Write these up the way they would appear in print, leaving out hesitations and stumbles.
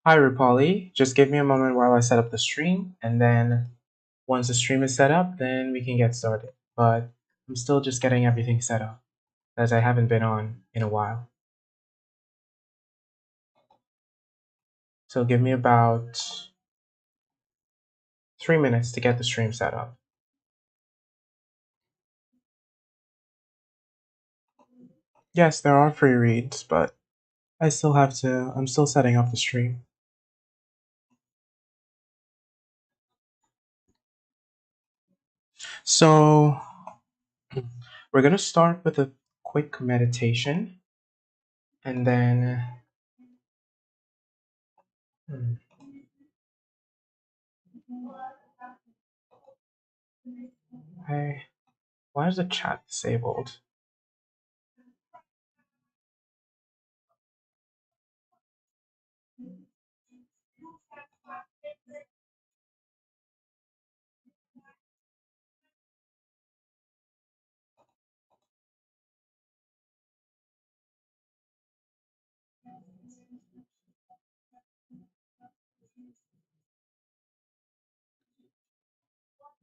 Hi, Rupali. Just give me a moment while I set up the stream, and then once the stream is set up, then we can get started. But I'm still just getting everything set up, as I haven't been on in a while. So give me about 3 minutes to get the stream set up. Yes, there are free reads, but I'm still setting up the stream. So we're going to start with a quick meditation, and then why is the chat disabled?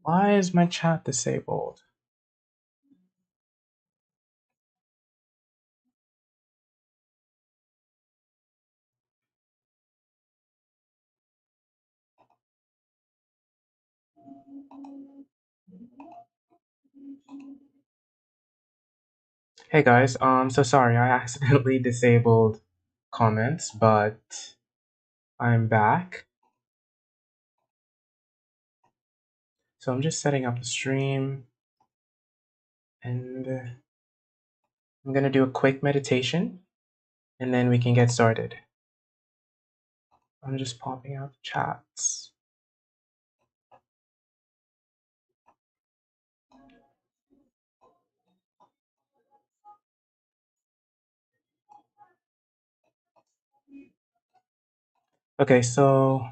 Why is my chat disabled? Hey guys, so sorry, I accidentally disabled comments, but I'm back. So I'm just setting up the stream, and I'm gonna do a quick meditation, and then we can get started. I'm just popping out the chats. Okay, so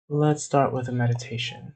let's start with a meditation.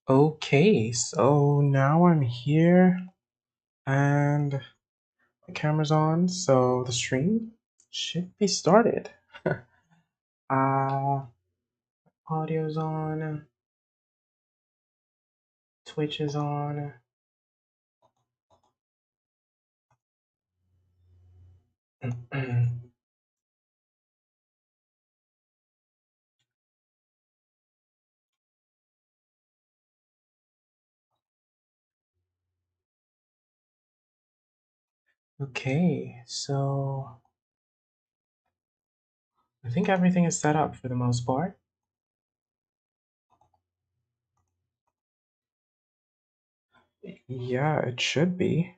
Okay, so now I'm here and the camera's on, so the stream should be started. uh, Audio's on, Twitch is on. Okay, so I think everything is set up for the most part. Yeah, it should be.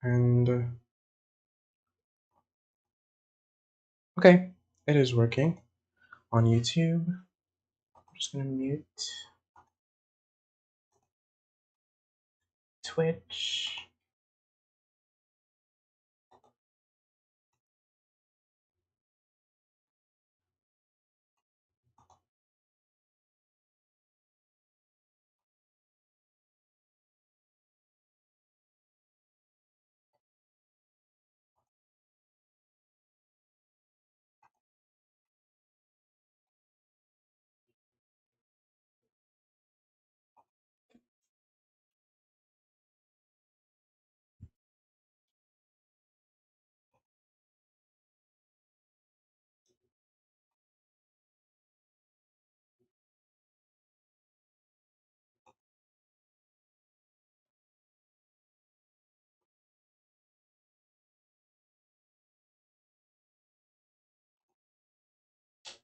And okay, it is working on YouTube. I'm just gonna mute Twitch.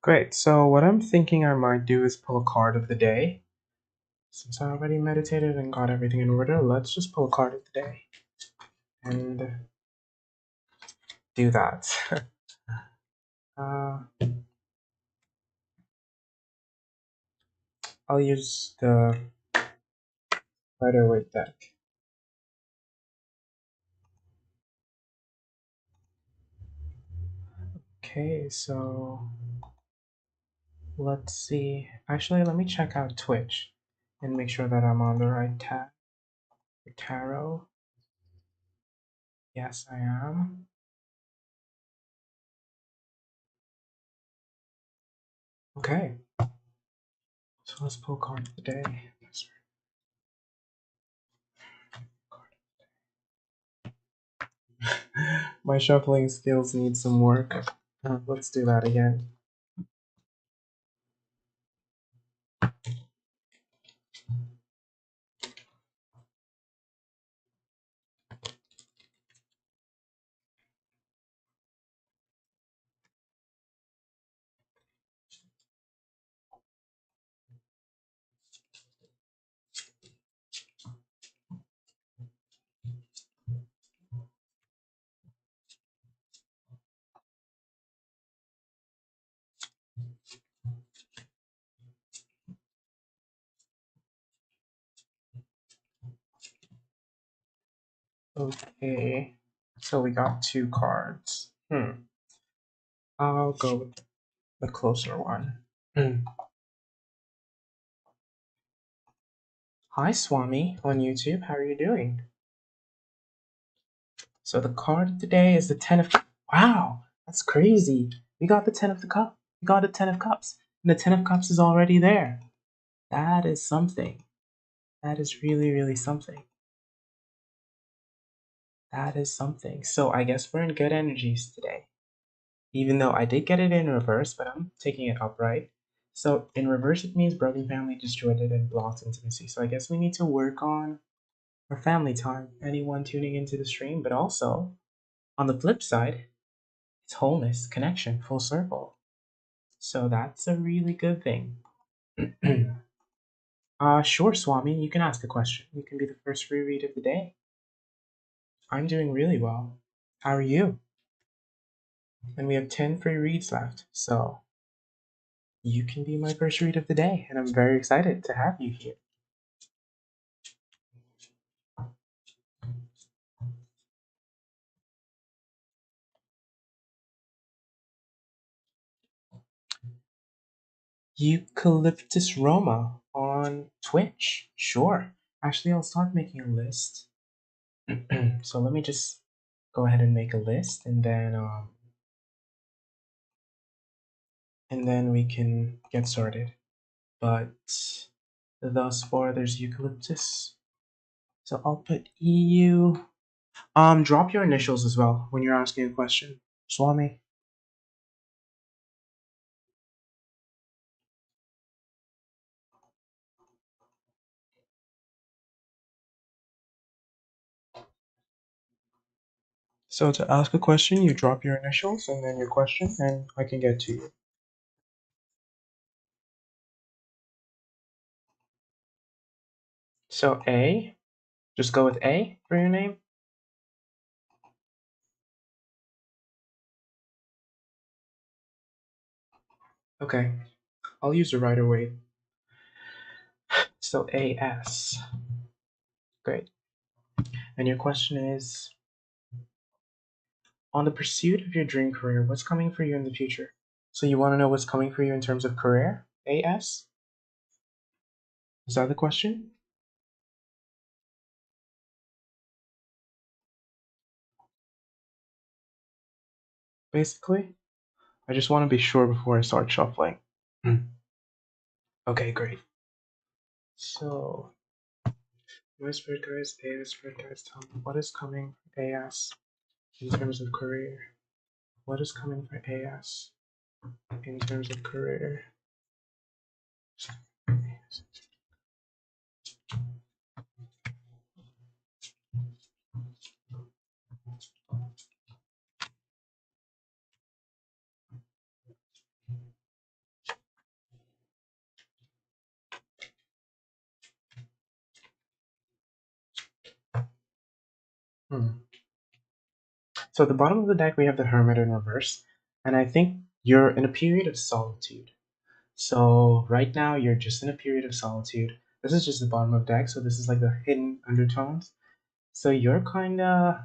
Great, so what I'm thinking I might do is pull a card of the day. Since I already meditated and got everything in order, let's just pull a card of the day and do that. uh, I'll use the Rider-Waite deck. Okay, so let's see. Actually, let me check out Twitch and make sure that I'm on the right tab. Tarot. Yes, I am. Okay, so let's pull a card of the day. My shuffling skills need some work. Let's do that again. Okay, so we got two cards. I'll go with the closer one. Hi, Swami on YouTube. How are you doing? So the card of the day is the Ten of. Wow, that's crazy. We got the Ten of the Cup. We got the Ten of Cups, and the Ten of Cups is already there. That is something. That is really, really something. That is something. So I guess we're in good energies today. Even though I did get it in reverse, but I'm taking it upright. So in reverse, it means broken family, disjointed, and blocked intimacy. So I guess we need to work on our family time. Anyone tuning into the stream, but also on the flip side, it's wholeness, connection, full circle. So that's a really good thing. Sure, Swami, you can ask a question. You can be the first free read of the day. I'm doing really well. How are you? And we have 10 free reads left, so you can be my first read of the day, and I'm very excited to have you here. Eucalyptus Roma on Twitch. Sure. Actually, I'll start making a list. So let me just go ahead and make a list, and then we can get started. But thus far, there's eucalyptus. So I'll put EU. Drop your initials as well when you're asking a question. Swami. So to ask a question, you drop your initials and then your question, and I can get to you. So A, just go with A for your name. Okay, I'll use the rider weight. So AS. Great. And your question is, on the pursuit of your dream career, what's coming for you in the future? So you want to know what's coming for you in terms of career? AS? Is that the question? Basically, I just want to be sure before I start shuffling. Okay, great. So, my spirit guides, AS spirit guides, tell me what is coming for AS in terms of career. What is coming for AS in terms of career? So at the bottom of the deck, we have the Hermit in reverse, and I think you're in a period of solitude. So right now, you're just in a period of solitude. This is just the bottom of the deck, so this is like the hidden undertones. So you're kind of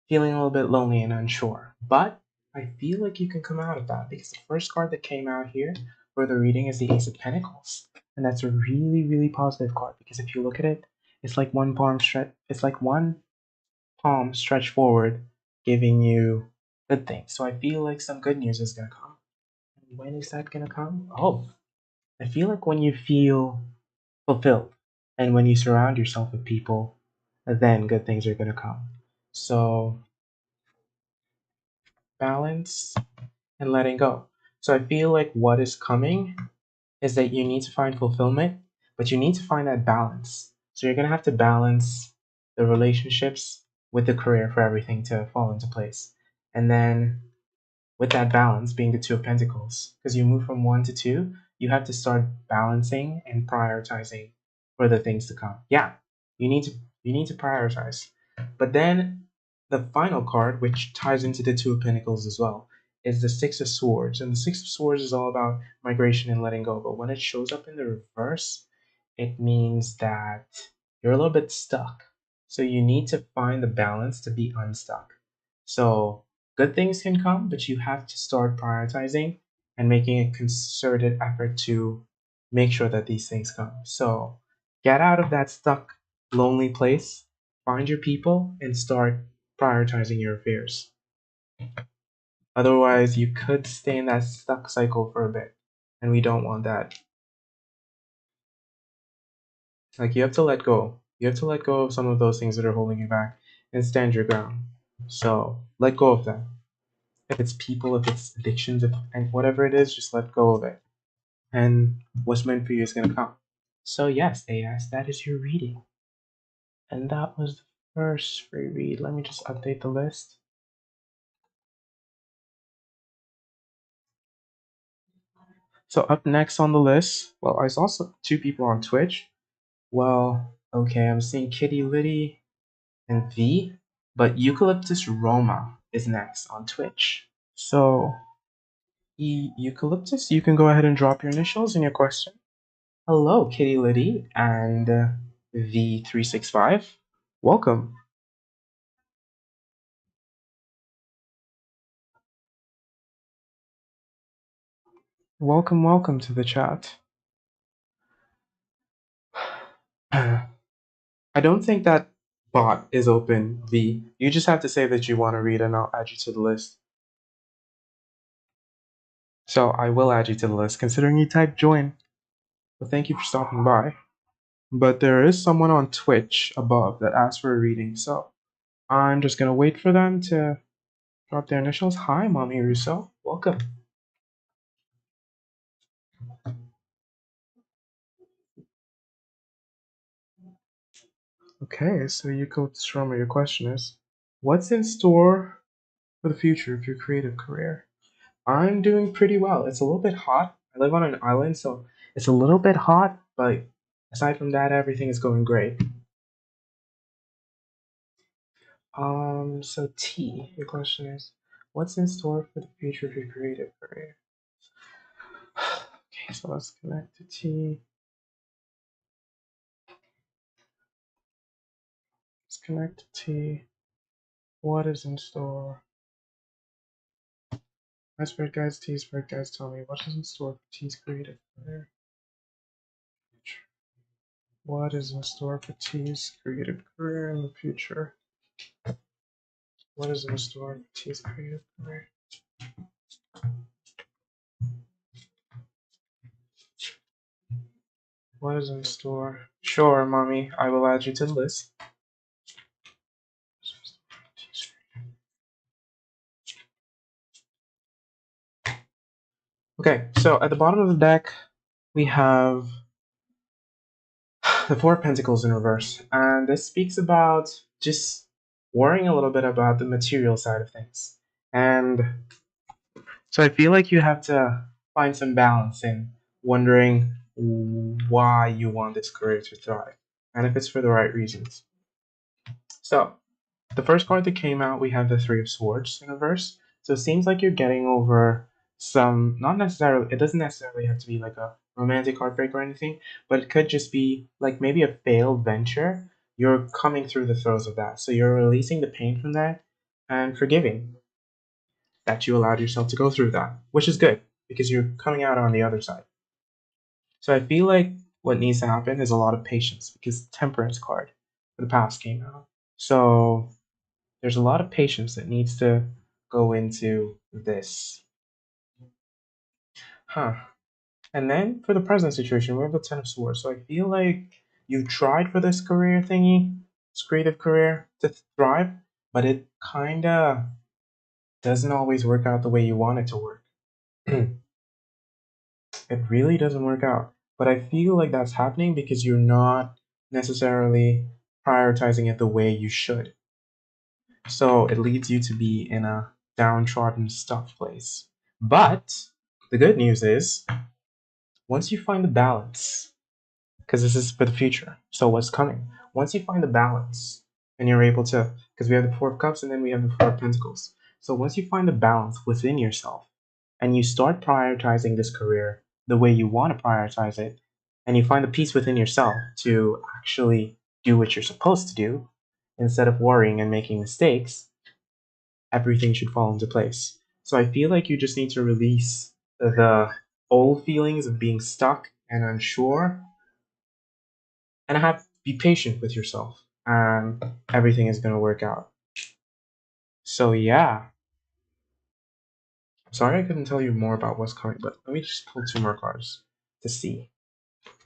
feeling a little bit lonely and unsure, but I feel like you can come out of that because the first card that came out here for the reading is the Ace of Pentacles, and that's a really, really positive card because if you look at it, it's like one palm stretch. It's like one palm stretched forward, giving you good things. So I feel like some good news is gonna come. When is that gonna come? Oh, I feel like when you feel fulfilled and when you surround yourself with people, then good things are gonna come. So balance and letting go. So I feel like what is coming is that you need to find fulfillment, but you need to find that balance. So you're going to have to balance the relationships with the career for everything to fall into place. And then with that balance being the Two of Pentacles, because you move from one to two, you have to start balancing and prioritizing for the things to come. Yeah, you need to prioritize. But then the final card, which ties into the Two of Pentacles as well, is the Six of Swords. And the Six of Swords is all about migration and letting go. But when it shows up in the reverse, it means that you're a little bit stuck. So you need to find the balance to be unstuck. So good things can come, but you have to start prioritizing and making a concerted effort to make sure that these things come. So get out of that stuck, lonely place, find your people, and start prioritizing your affairs. Otherwise, you could stay in that stuck cycle for a bit, and we don't want that. Like, you have to let go. You have to let go of some of those things that are holding you back and stand your ground. So let go of that. If it's people, if it's addictions, and whatever it is, just let go of it. And what's meant for you is going to come. So yes, AS, that is your reading. And that was the first free read. Let me just update the list. So up next on the list, well, I saw two people on Twitch. Well, okay, I'm seeing Kitty Liddy and V, but Eucalyptus Roma is next on Twitch. So, Eucalyptus, you can go ahead and drop your initials and your question. Hello, Kitty Liddy and V365. Welcome. welcome to the chat. I don't think that bot is open, V. You just have to say that you want to read and I'll add you to the list. So I will add you to the list, considering you typed join. Well, thank you for stopping by. But there is someone on Twitch above that asked for a reading, so I'm just gonna wait for them to drop their initials. Hi, Mommy Russo. Welcome. Okay, so Yuko Stromer, your question is, what's in store for the future of your creative career? I'm doing pretty well. It's a little bit hot. I live on an island, so it's a little bit hot, but aside from that, everything is going great. So T, your question is, what's in store for the future of your creative career? Okay, so let's connect to T. Let's connect to T. What is in store? My spirit guides, T spirit guides tell me what is in store for T's creative career. What is in store for T's creative career in the future? What is in store for T's creative career? What is in store? Sure, Mommy. I will add you to the list. Okay, so at the bottom of the deck, we have the Four of Pentacles in reverse. And this speaks about just worrying a little bit about the material side of things. And so I feel like you have to find some balance in wondering why you want this career to thrive and if it's for the right reasons. So the first card that came out, we have the Three of Swords in reverse. So it seems like you're getting over some, not necessarily, it doesn't necessarily have to be like a romantic heartbreak or anything, but it could just be like maybe a failed venture. You're coming through the throes of that. So you're releasing the pain from that and forgiving that you allowed yourself to go through that, which is good because you're coming out on the other side. So I feel like what needs to happen is a lot of patience because Temperance card for the past came out. So there's a lot of patience that needs to go into this. And then for the present situation, we have the Ten of Swords. So I feel like you've tried for this career thingy, this creative career to thrive, but it kinda doesn't always work out the way you want it to work. It really doesn't work out. But I feel like that's happening because you're not necessarily prioritizing it the way you should. So it leads you to be in a downtrodden, stuck place. But the good news is, once you find the balance, because this is for the future, so what's coming? Once you find the balance, and you're able to, because we have the Four of Cups and then we have the Four of Pentacles. So once you find the balance within yourself, and you start prioritizing this career the way you want to prioritize it, and you find the peace within yourself to actually do what you're supposed to do, instead of worrying and making mistakes, everything should fall into place. So I feel like you just need to release the old feelings of being stuck and unsure and be patient with yourself and everything is going to work out. So yeah. Sorry I couldn't tell you more about what's coming, but let me just pull two more cards to see.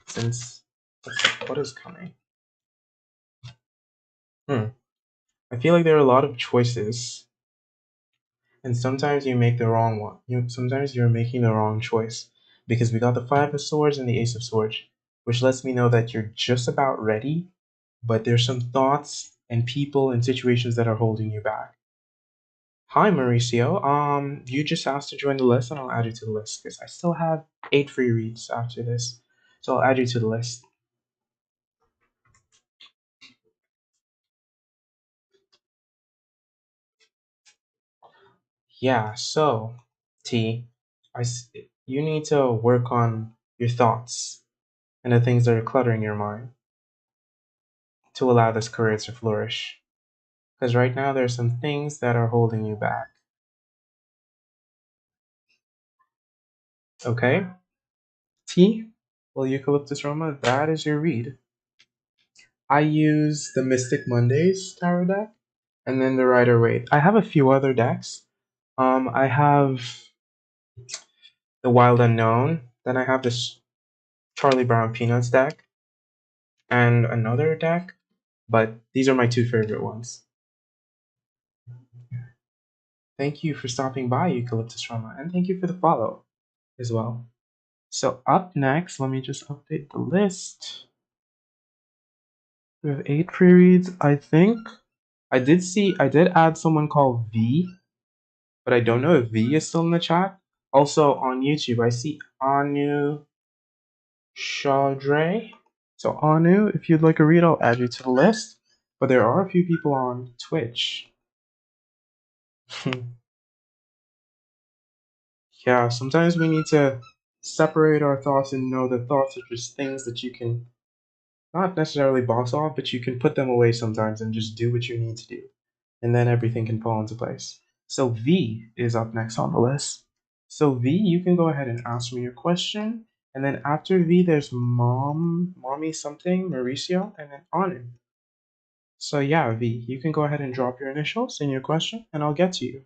Since what is coming? I feel like there are a lot of choices and sometimes you make the wrong one. Sometimes you're making the wrong choice because we got the Five of Swords and the Ace of Swords, which lets me know that you're just about ready, but there's some thoughts and people and situations that are holding you back. Hi Mauricio, you just asked to join the list and I'll add you to the list because I still have 8 free reads after this, so I'll add you to the list. Yeah, so T, you need to work on your thoughts and the things that are cluttering your mind to allow this career to flourish. Because right now there's some things that are holding you back. Okay. T. Well, Eucalyptus Roma, that is your read. I use the Mystic Mondays tarot deck and then the Rider Waite. I have a few other decks. I have the Wild Unknown. Then I have this Charlie Brown Peanuts deck and another deck, but these are my two favorite ones. Thank you for stopping by, Eucalyptus Roma, and thank you for the follow as well. So up next, let me just update the list. We have 8 free reads. I think I did add someone called V, but I don't know if V is still in the chat. Also on YouTube, I see Anu Chaudre. So Anu, if you'd like a read, I'll add you to the list. But there are a few people on Twitch. Yeah, sometimes we need to separate our thoughts and know that thoughts are just things that you can not necessarily box off, but you can put them away sometimes and just do what you need to do. And then everything can fall into place. So V is up next on the list. So V, you can go ahead and ask me your question. And then after V, there's mommy something, Mauricio, and then Anu. So yeah, V, you can go ahead and drop your initials and your question, and I'll get to you.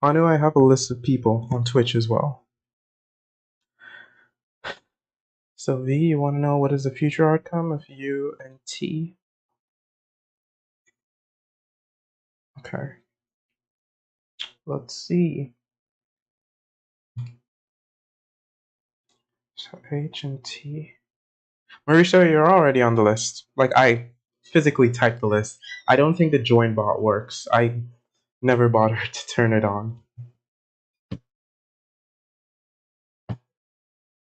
Anu, I have a list of people on Twitch as well. So V, you want to know what is the future outcome of U and T? Okay. Let's see. So H and T. Mauricio, you're already on the list. Like, I physically typed the list. I don't think the join bot works. I never bothered to turn it on.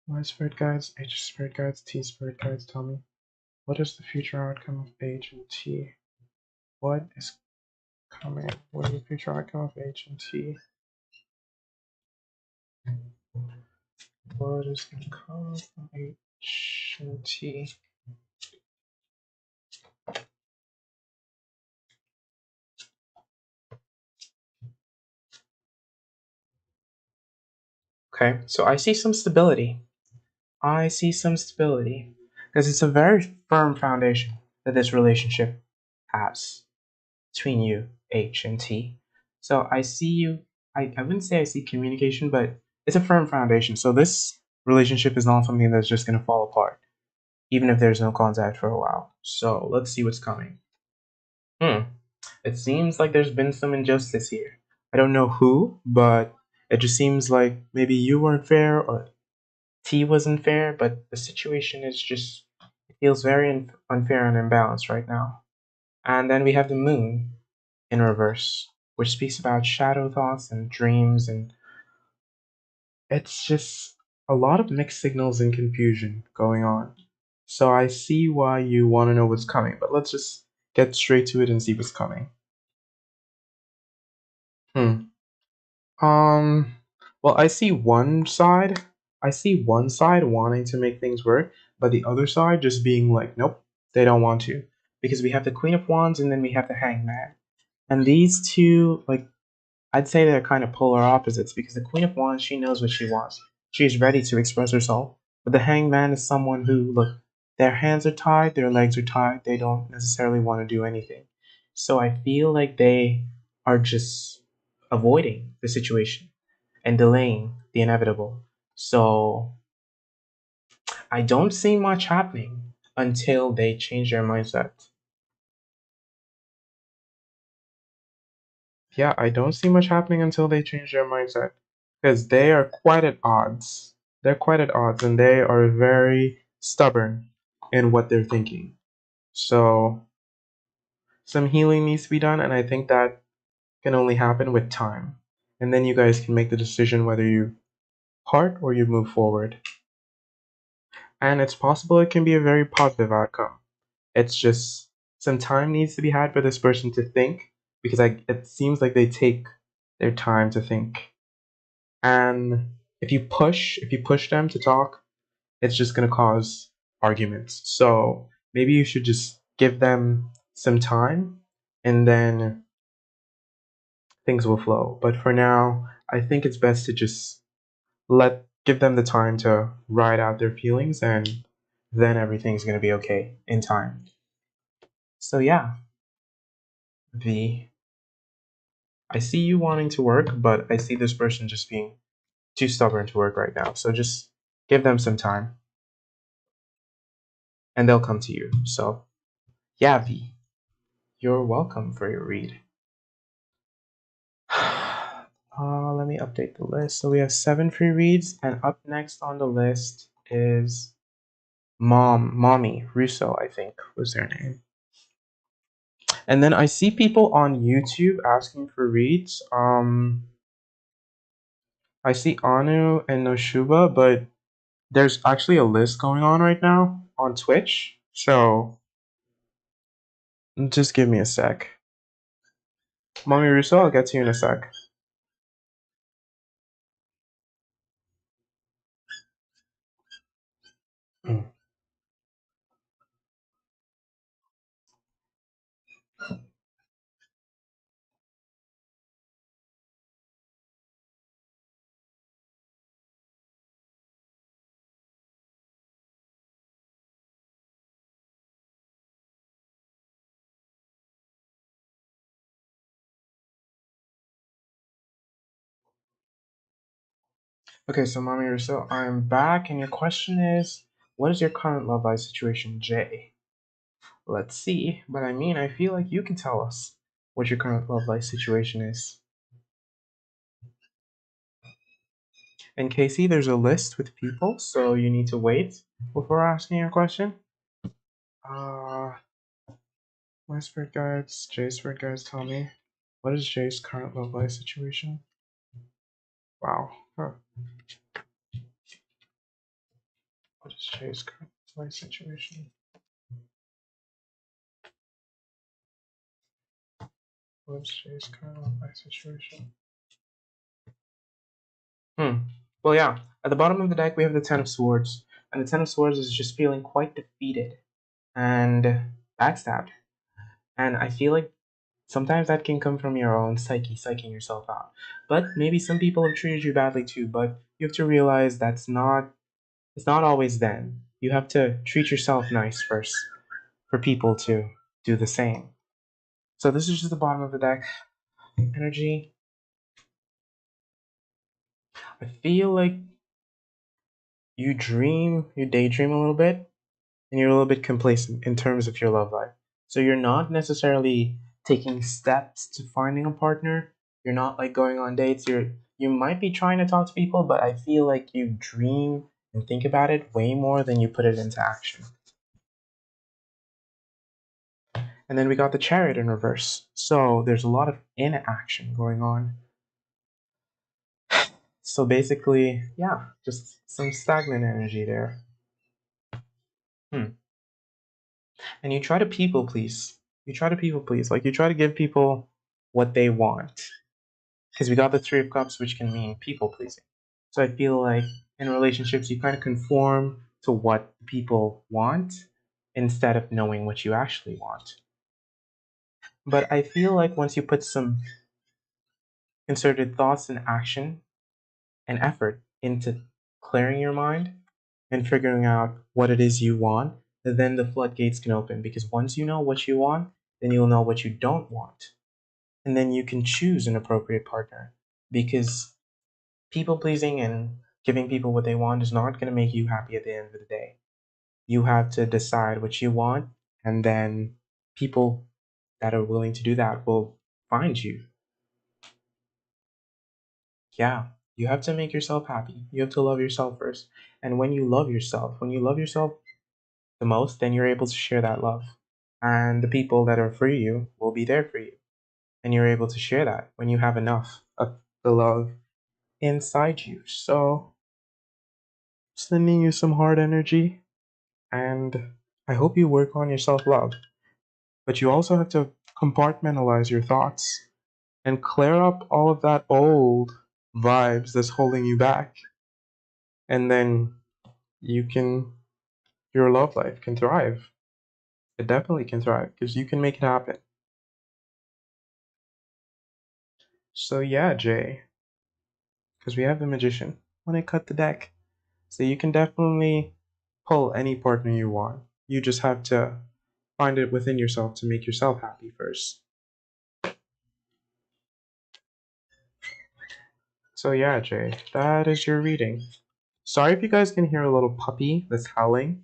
Y spirit guides, H spirit guides, T spirit guides tell me. What is the future outcome of H and T? What is coming? What is the future outcome of H and T? What is the outcome of H and T? Okay, so I see some stability. I see some stability. Because it's a very firm foundation that this relationship has between you, H, and T. So I see you, I wouldn't say I see communication, but it's a firm foundation. So this relationship is not something that's just going to fall apart, even if there's no contact for a while. So let's see what's coming. It seems like there's been some injustice here. I don't know who, but it just seems like maybe you weren't fair or T wasn't fair, but the situation is just, it feels very unfair and imbalanced right now. And then we have the moon in reverse, which speaks about shadow thoughts and dreams, and it's just a lot of mixed signals and confusion going on. So I see why you want to know what's coming, but let's just get straight to it and see what's coming. Well, I see one side. I see one side wanting to make things work, but the other side just being like, nope, they don't want to. Because we have the Queen of Wands and then we have the Hangman. And these two, like, I'd say they're kind of polar opposites because the Queen of Wands, she knows what she wants. She's ready to express herself. But the Hangman is someone who, look, their hands are tied, their legs are tied, they don't necessarily want to do anything. So I feel like they are just avoiding the situation and delaying the inevitable. So I don't see much happening until they change their mindset. Yeah, I don't see much happening until they change their mindset because they are quite at odds. They're quite at odds and they are very stubborn in what they're thinking. So some healing needs to be done, and I think that can only happen with time. And then you guys can make the decision whether you part or you move forward. And it's possible it can be a very positive outcome. It's just some time needs to be had for this person to think because it seems like they take their time to think. And if you push them to talk, it's just going to cause arguments. So maybe you should just give them some time, and then things will flow. But for now, I think it's best to just give them the time to ride out their feelings, and then everything's going to be okay in time. So yeah, V, I see you wanting to work, but I see this person just being too stubborn to work right now. So just give them some time and they'll come to you. So yeah, V, you're welcome for your read. Let me update the list. So we have 7 free reads, and up next on the list is Mommy Russo, I think was their name. And then I see people on YouTube asking for reads. I see Anu and Noshuba, but there's actually a list going on right now on Twitch. So just give me a sec. Mommy Russo, I'll get to you in a sec. Okay, so Mommy Russo, I'm back, and your question is, what is your current love life situation, Jay? Let's see, but I mean, I feel like you can tell us what your current love life situation is. And Casey, there's a list with people, so you need to wait before asking your question. My spirit guides, Jay's spirit guides tell me, what is Jay's current love life situation? Wow. Huh. What is Jay's current life situation? What is Jay's current love life situation? Well, yeah. At the bottom of the deck, we have the Ten of Swords. And the Ten of Swords is just feeling quite defeated and backstabbed. And I feel like sometimes that can come from your own psyche, psyching yourself out. But maybe some people have treated you badly too, but you have to realize it's not always them. You have to treat yourself nice first for people to do the same. So this is just the bottom of the deck. Energy. I feel like you daydream a little bit, and you're a little bit complacent in terms of your love life. So you're not necessarily taking steps to finding a partner. You're not like going on dates. You might be trying to talk to people, but I feel like you dream and think about it way more than you put it into action. And then we got the Chariot in reverse. So there's a lot of inaction going on. So basically, yeah, just some stagnant energy there. And you try to people please. Like you try to give people what they want. Because we got the Three of Cups, which can mean people pleasing. So I feel like in relationships, you kind of conform to what people want instead of knowing what you actually want. But I feel like once you put some concerted thoughts and action and effort into clearing your mind and figuring out what it is you want, then the floodgates can open. Because once you know what you want, then you'll know what you don't want. And then you can choose an appropriate partner. Because people pleasing and giving people what they want is not going to make you happy at the end of the day. You have to decide what you want, and then people that are willing to do that will find you. Yeah, you have to make yourself happy. You have to love yourself first. And when you love yourself the most, then you're able to share that love. And the people that are for you will be there for you. And you're able to share that when you have enough of the love inside you. So, sending you some hard energy, and I hope you work on your self love. But you also have to compartmentalize your thoughts and clear up all of that old vibes that's holding you back. and then your love life can thrive. It definitely can thrive because you can make it happen. So yeah, Jay, because we have the magician when I cut the deck. So you can definitely pull any partner you want. You just have to find it within yourself to make yourself happy first. So yeah, Jay, that is your reading. Sorry if you guys can hear a little puppy that's howling.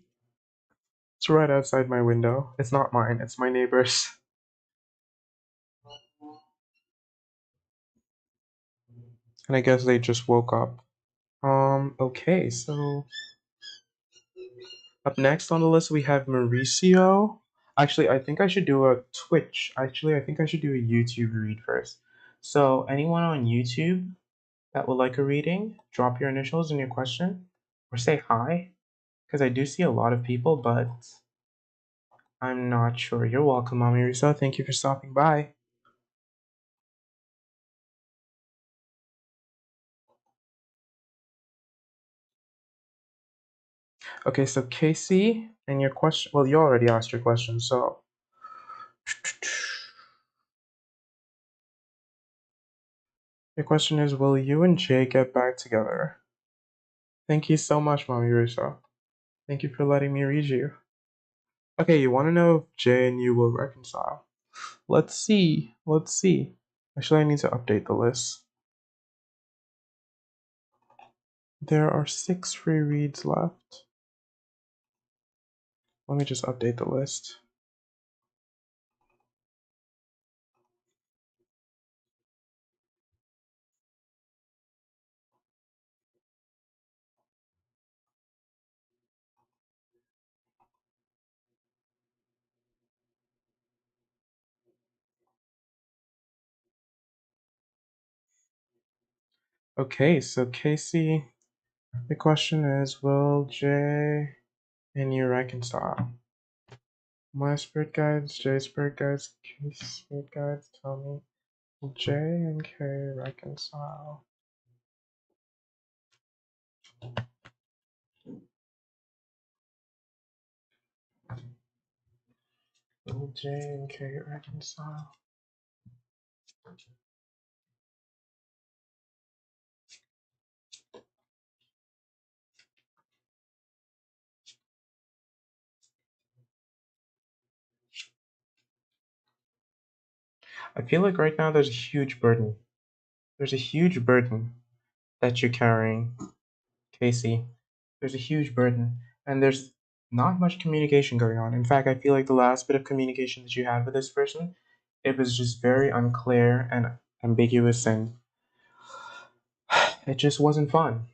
It's right outside my window. It's not mine, it's my neighbor's. And I guess they just woke up. Okay, so up next on the list we have Mauricio. Actually, I think I should do a Twitch. Actually, I think I should do a YouTube read first. So anyone on YouTube that would like a reading, drop your initials and your question, or say hi, because I do see a lot of people, but I'm not sure. You're welcome, Mommy Russo. Thank you for stopping by. Okay, so Casey, and your question. Well, you already asked your question, so. Your question is, will you and Jay get back together? Thank you so much, Mommy Russo. Thank you for letting me read you. Okay, you want to know if Jay and you will reconcile? Let's see. Let's see. Actually, I need to update the list. There are 6 free reads left. Let me just update the list. Okay, so Casey, the question is, will Jay and you reconcile? My spirit guides, Jay's spirit guides, Casey's spirit guides tell me, will Jay and Kay reconcile? Will Jay and Kay reconcile? I feel like right now there's a huge burden. There's a huge burden that you're carrying, Casey. There's a huge burden, and there's not much communication going on. In fact, I feel like the last bit of communication that you had with this person, it was just very unclear and ambiguous, and it just wasn't fun.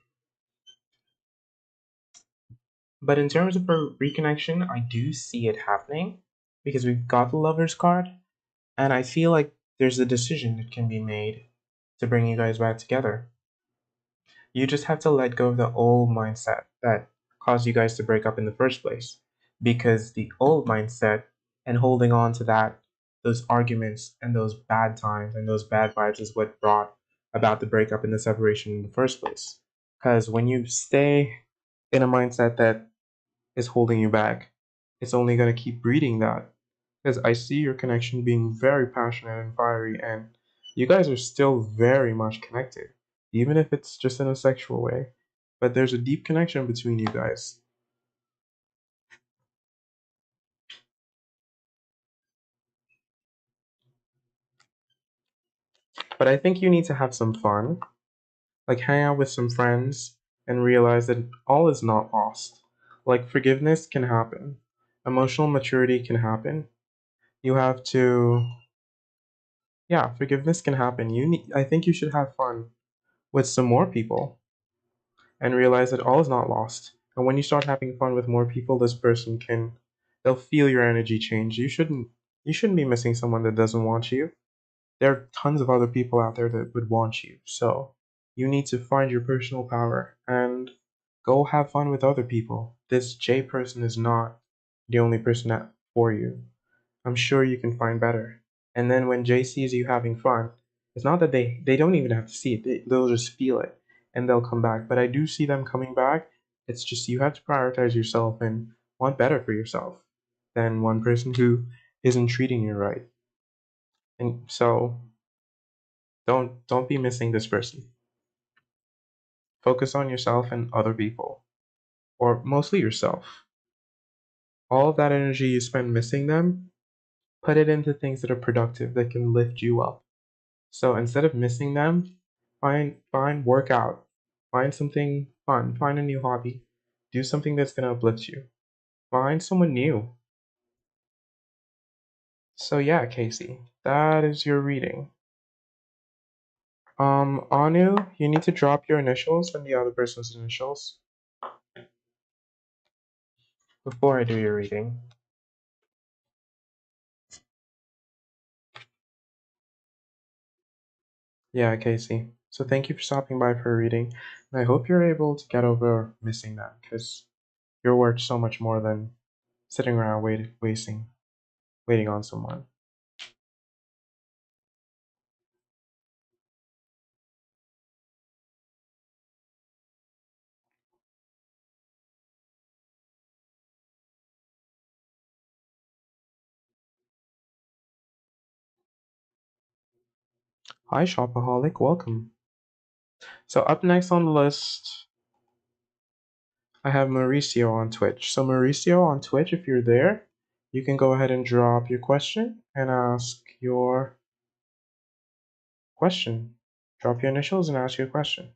But in terms of a reconnection, I do see it happening because we've got the Lover's card, and I feel like there's a decision that can be made to bring you guys back together. You just have to let go of the old mindset that caused you guys to break up in the first place. Because the old mindset and holding on to that, those arguments and those bad times and those bad vibes is what brought about the breakup and the separation in the first place. Because when you stay in a mindset that is holding you back, it's only going to keep breeding that. Because I see your connection being very passionate and fiery, and you guys are still very much connected, even if it's just in a sexual way. But there's a deep connection between you guys. But I think you need to have some fun, like hang out with some friends and realize that all is not lost. Like forgiveness can happen, emotional maturity can happen. You have to, yeah, forgiveness can happen. I think you should have fun with some more people and realize that all is not lost. And when you start having fun with more people, this person they'll feel your energy change. You shouldn't be missing someone that doesn't want you. There are tons of other people out there that would want you. So you need to find your personal power and go have fun with other people. This J person is not the only person for you. I'm sure you can find better. And then when Jay sees you having fun, it's not that they don't even have to see it. They'll just feel it. and they'll come back. But I do see them coming back. It's just you have to prioritize yourself and want better for yourself than one person who isn't treating you right. And so don't be missing this person. Focus on yourself and other people, or mostly yourself. All of that energy you spend missing them, put it into things that are productive that can lift you up. So instead of missing them, find workout, find something fun, find a new hobby, do something that's gonna uplift you. Find someone new. So yeah, Casey, that is your reading. Anu, you need to drop your initials and the other person's initials before I do your reading. Yeah, Casey. So thank you for stopping by for a reading, and I hope you're able to get over missing that, because you're worth so much more than sitting around waiting on someone. Hi, Shopaholic, welcome. So up next on the list, I have Mauricio on Twitch. So Mauricio on Twitch, if you're there, you can go ahead and drop your question and ask your question. Drop your initials and ask your question.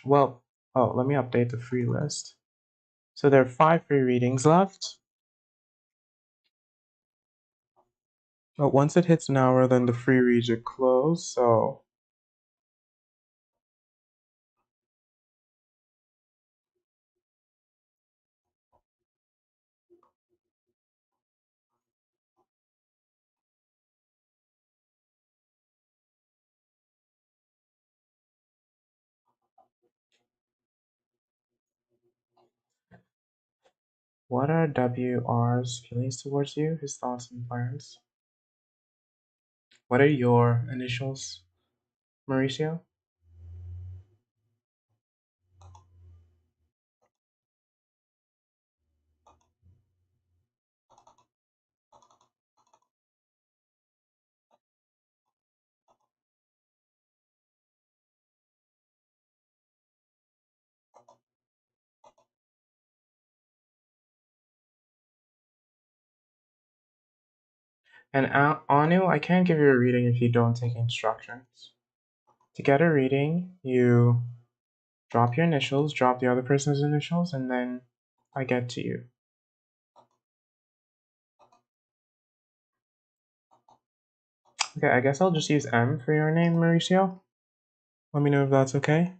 Well, oh, let me update the free list. So there are 5 free readings left. But once it hits an hour, then the free reads are closed. So what are WR's feelings towards you? His thoughts and plans? What are your initials, Mauricio? And Anu, I can't give you a reading if you don't take instructions. To get a reading, you drop your initials, drop the other person's initials, and then I get to you. Okay, I guess I'll just use M for your name, Mauricio. Let me know if that's okay.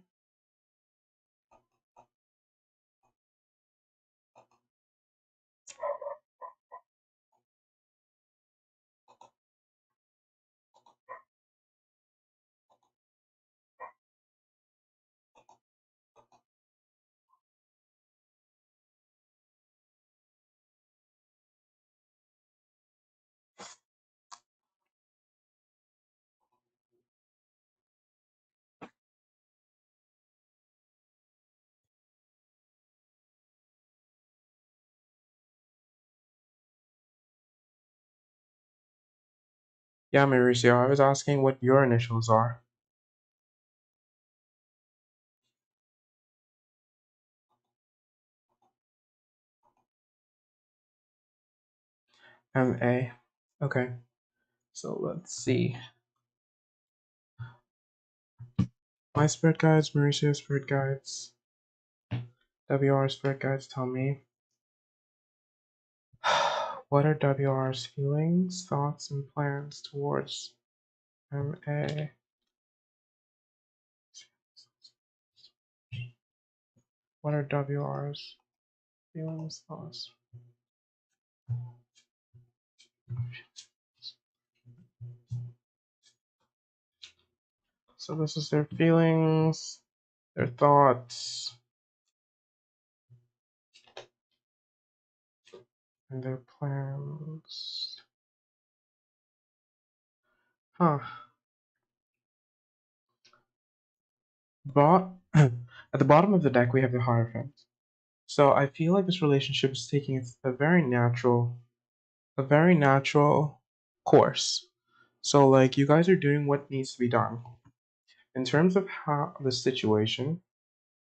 Yeah, Mauricio, I was asking what your initials are. MA. Okay, so let's see. My spirit guides, Mauricio's spirit guides, WR spirit guides tell me What are WR's feelings, thoughts, and plans towards MA? What are WR's feelings, thoughts? So this is their feelings, their thoughts, and their plans. Huh. At the bottom of the deck, we have the Hierophant. So I feel like this relationship is taking a very natural course. So like you guys are doing what needs to be done. In terms of how the situation,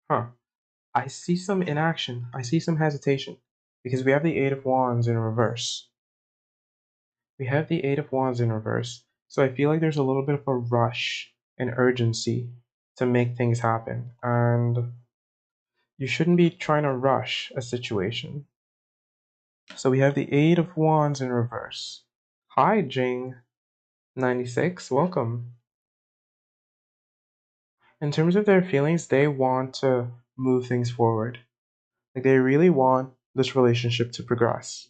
I see some inaction. I see some hesitation because we have the Eight of Wands in reverse. We have the Eight of Wands in reverse. So I feel like there's a little bit of a rush and urgency to make things happen. And you shouldn't be trying to rush a situation. So we have the Eight of Wands in reverse. Hi, Jing96. Welcome. In terms of their feelings, they want to move things forward. Like they really want this relationship to progress.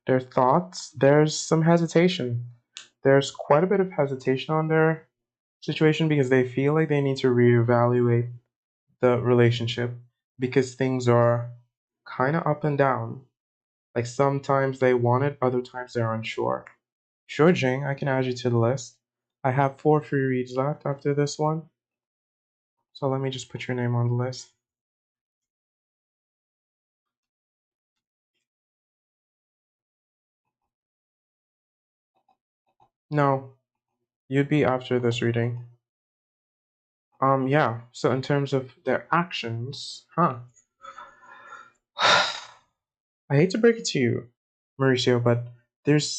Their thoughts, there's some hesitation. There's quite a bit of hesitation on their situation because they feel like they need to reevaluate the relationship because things are kind of up and down. Like sometimes they want it, other times they're unsure. Sure, Jing, I can add you to the list. I have 4 free reads left after this one. So let me just put your name on the list. No, you'd be after this reading. Yeah, so in terms of their actions, I hate to break it to you, Mauricio, but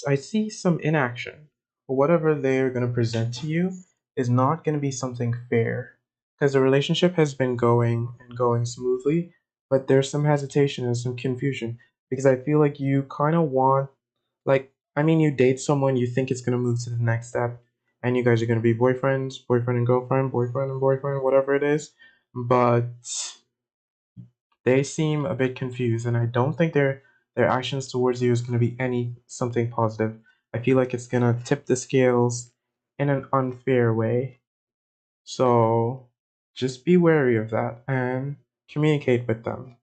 I see some inaction. Whatever they're going to present to you is not going to be something fair because the relationship has been going and going smoothly, but there's some hesitation and some confusion because I feel like you kind of want, like, I mean, you date someone, you think it's going to move to the next step, and you guys are going to be boyfriends, boyfriend and girlfriend, boyfriend and boyfriend, whatever it is, but they seem a bit confused, and I don't think their actions towards you is going to be something positive. I feel like it's going to tip the scales in an unfair way. So just be wary of that and communicate with them.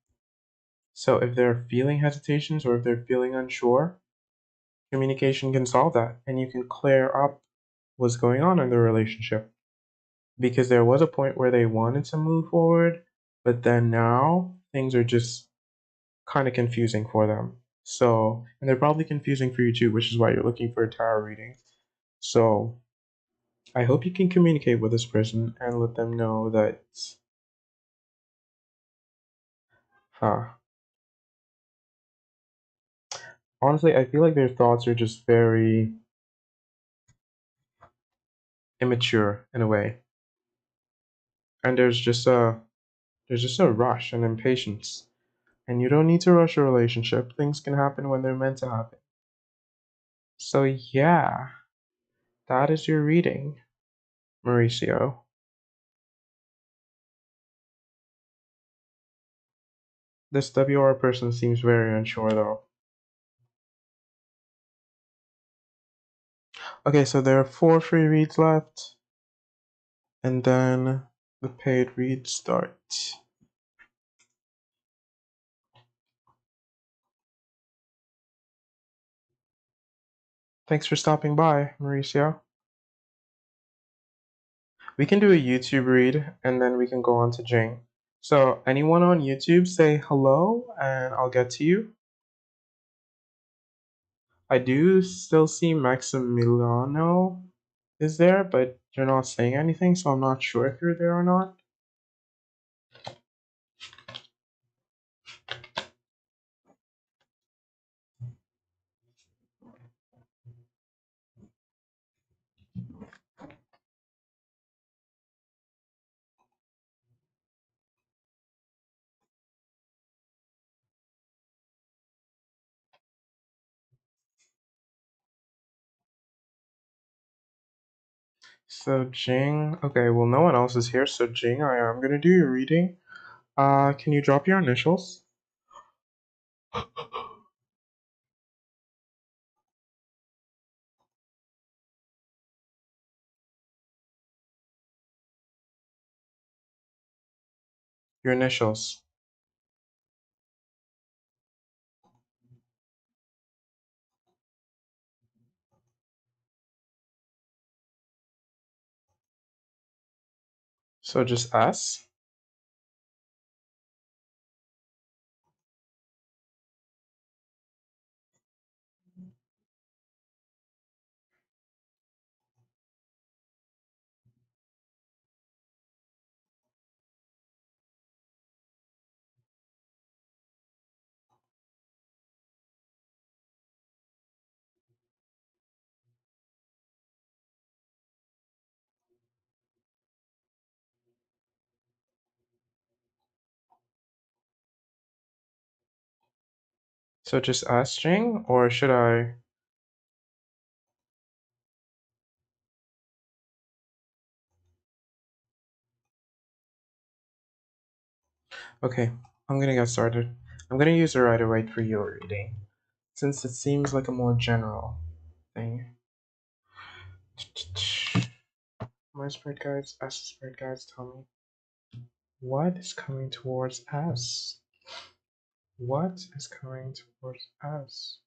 So if they're feeling hesitations or if they're feeling unsure, communication can solve that, and you can clear up what's going on in the relationship. Because there was a point where they wanted to move forward, but then now things are just kind of confusing for them. So, and they're probably confusing for you too, which is why you're looking for a tarot reading. So, I hope you can communicate with this person and let them know that, honestly, I feel like their thoughts are just very immature in a way, and there's just a rush and impatience, and you don't need to rush a relationship. Things can happen when they're meant to happen. So yeah, that is your reading, Mauricio. This WR person seems very unsure though. Okay, so there are 4 free reads left, and then the paid reads start. Thanks for stopping by, Mauricio. We can do a YouTube read, and then we can go on to Jing. So anyone on YouTube, say hello, and I'll get to you. I do still see Maximiliano is there, but you're not saying anything, so I'm not sure if you're there or not. So Jing, okay, well no one else is here, so Jing, I am gonna do your reading. Can you drop your initials? Your initials. So just S. So just S, Jing, or should I? Okay, I'm gonna get started. I'm gonna use the Rider-Waite for your reading, since it seems like a more general thing. My spirit guides, S spirit guides tell me what is coming towards us. What is coming towards us?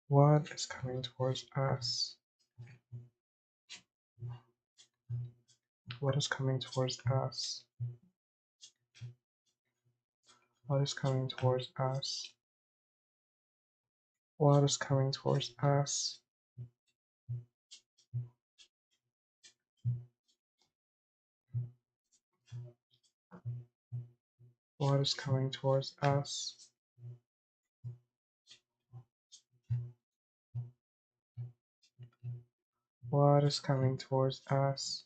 What is coming towards us? What is coming towards us? What is coming towards us? What is coming towards us? What is coming towards us? What is coming towards us?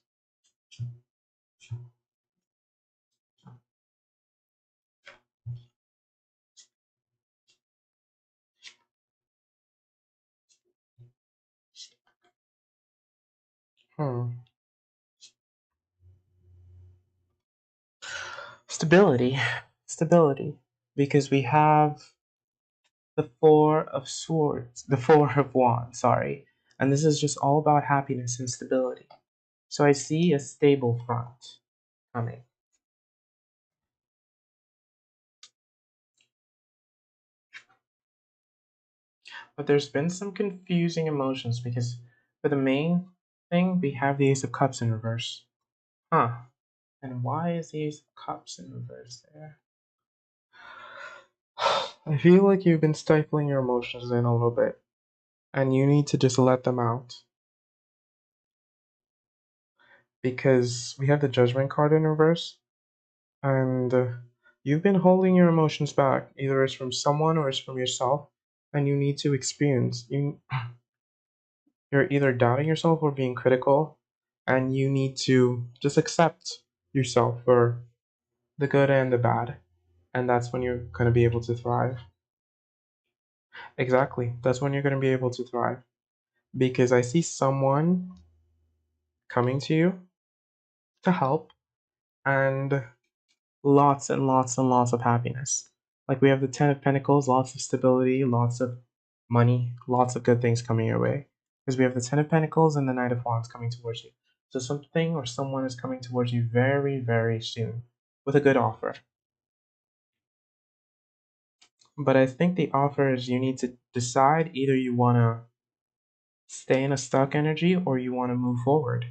Hmm. Stability. Stability. Because we have the Four of Swords, the Four of Wands, sorry. And this is just all about happiness and stability. So I see a stable front coming. But there's been some confusing emotions because for the main thing, we have the Ace of Cups in reverse. Huh. And why is the Ace of Cups in reverse there? I feel like you've been stifling your emotions in a little bit, and you need to just let them out. Because we have the Judgment card in reverse, and you've been holding your emotions back. Either it's from someone or it's from yourself, and you need to experience. You're either doubting yourself or being critical, and you need to just accept yourself for the good and the bad, and that's when you're going to be able to thrive. Exactly, that's when you're going to be able to thrive. Because I see someone coming to you to help, and lots and lots and lots of happiness. Like we have the Ten of Pentacles, lots of stability, lots of money, lots of good things coming your way. Because we have the Ten of Pentacles and the Knight of Wands coming towards you. So something or someone is coming towards you very, very soon with a good offer. But I think the offer is you need to decide either you want to stay in a stuck energy or you want to move forward.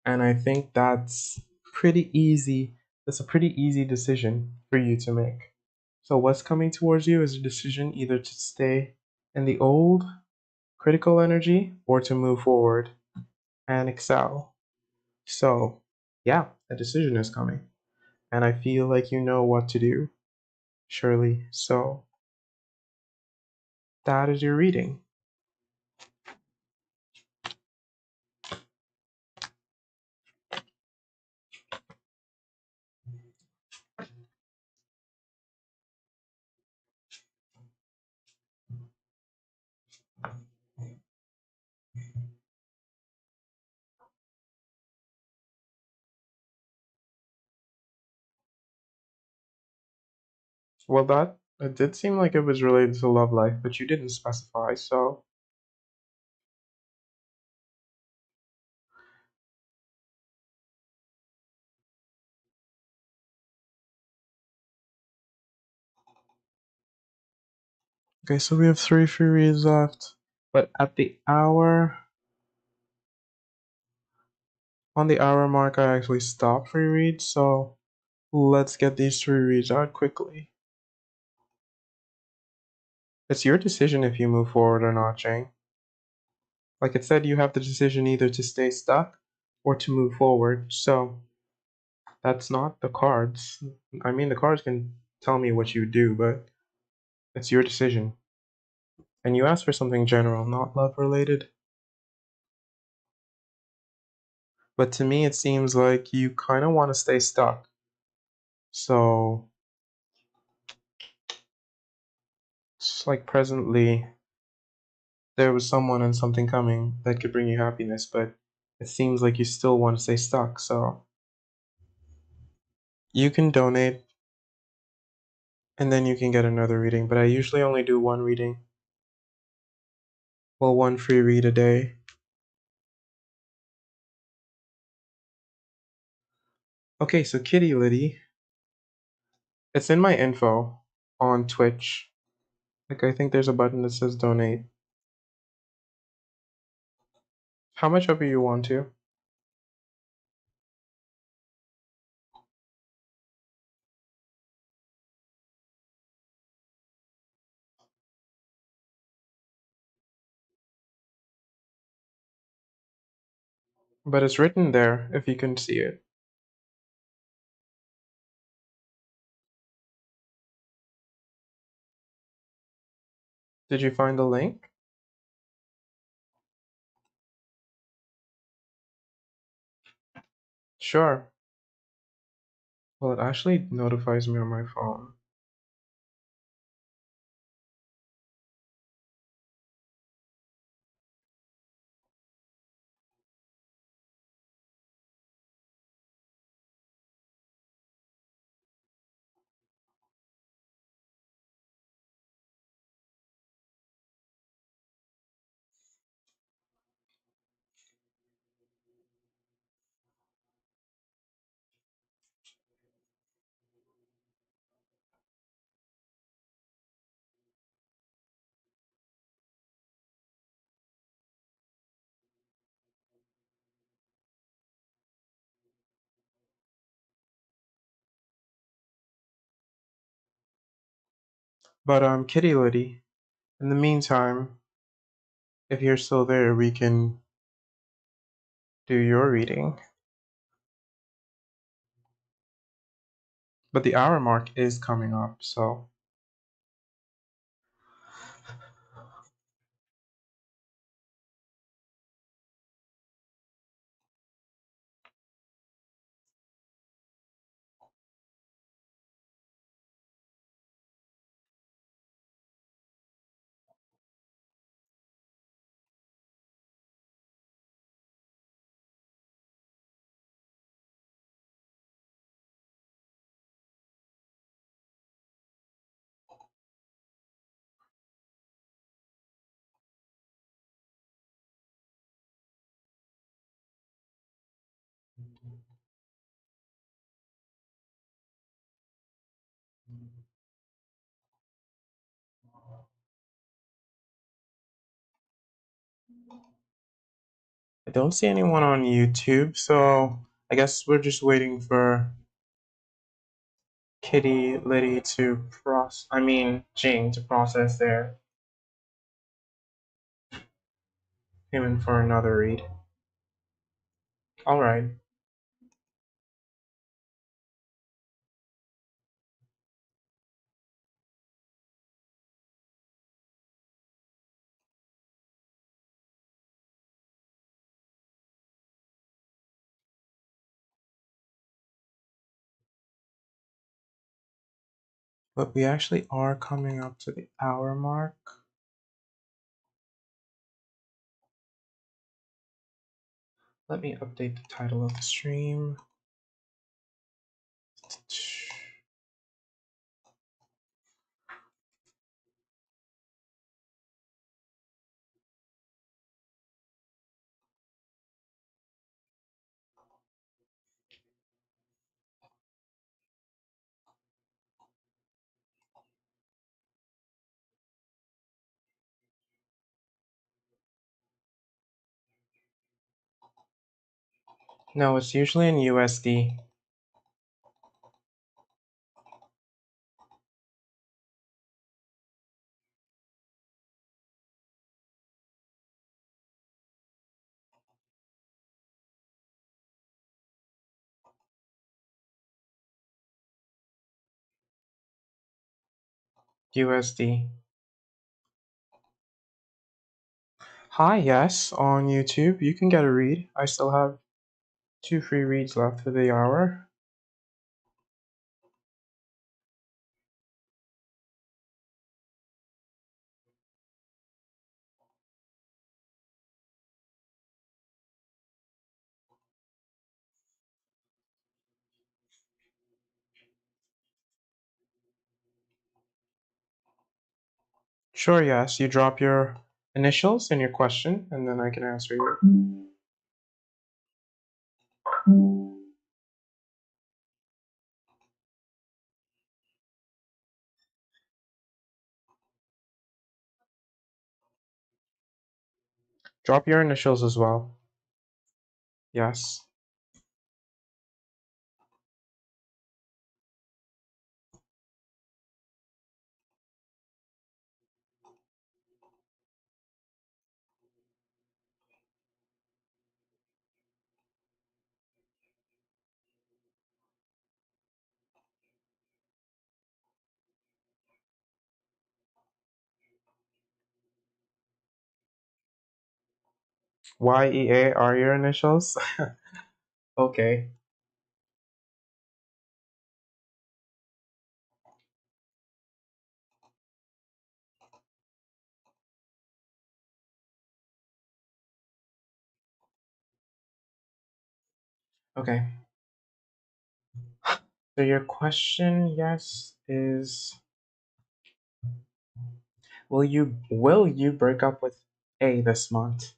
And I think that's pretty easy. That's a pretty easy decision for you to make. So what's coming towards you is a decision either to stay in the old critical energy or to move forward and excel. So, yeah, a decision is coming. And I feel like you know what to do, surely. So, that is your reading. Well, that it did seem like it was related to love life, but you didn't specify, so okay, so we have 3 free reads left. But at the hour on the hour mark I actually stopped free reads, so let's get these 3 reads out quickly. It's your decision if you move forward or not, Jane. Like it said, you have the decision either to stay stuck or to move forward. So that's not the cards. I mean, the cards can tell me what you do, but it's your decision. And you asked for something general, not love related. But to me, it seems like you kind of want to stay stuck. So it's like presently there was someone and something coming that could bring you happiness, but it seems like you still want to stay stuck. So you can donate and then you can get another reading, but I usually only do 1 reading. Well, 1 free read a day. Okay, so Kitty Liddy, it's in my info on Twitch. Like, I think there's a button that says donate. How much ever you want to. But it's written there if you can see it. Did you find the link? Sure. Well, it actually notifies me on my phone. But Kitty Liddy, in the meantime, if you're still there, we can do your reading. But the hour mark is coming up, so I don't see anyone on YouTube, so I guess we're just waiting for Kitty Liddy to Jing to process their payment for another read. Alright. But we actually are coming up to the hour mark. Let me update the title of the stream. No, it's usually in USD. USD. Hi, yes, on YouTube, you can get a read. I still have 2 free reads left for the hour. Sure, yes, you drop your initials and your question, and then I can answer you. Drop your initials as well. Yes. YEA are your initials? Okay. Okay. So your question, yes, is will you break up with A this month?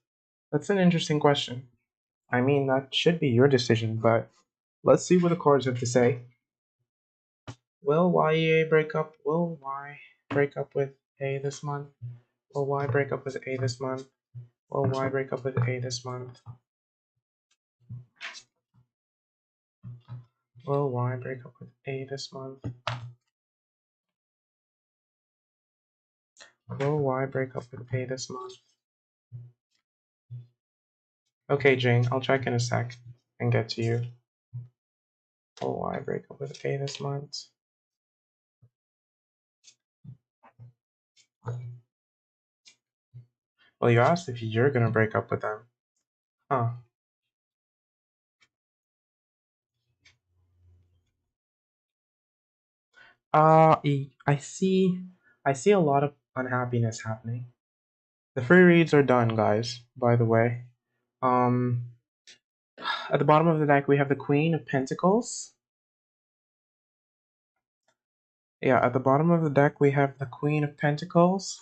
That's an interesting question. I mean, that should be your decision, but let's see what the cards have to say. Will YEA break up? Will Y break up with A this month? Will Y break up with A this month? Will Y break up with A this month? Will Y break up with A this month? Will Y break up with A this month? Okay, Jane, I'll check in a sec and get to you. Will Y break up with A this month? Well, you asked if you're gonna break up with them. Huh. I see a lot of unhappiness happening. The free reads are done, guys, by the way. Um, at the bottom of the deck, we have the Queen of Pentacles. Yeah, at the bottom of the deck, we have the Queen of Pentacles.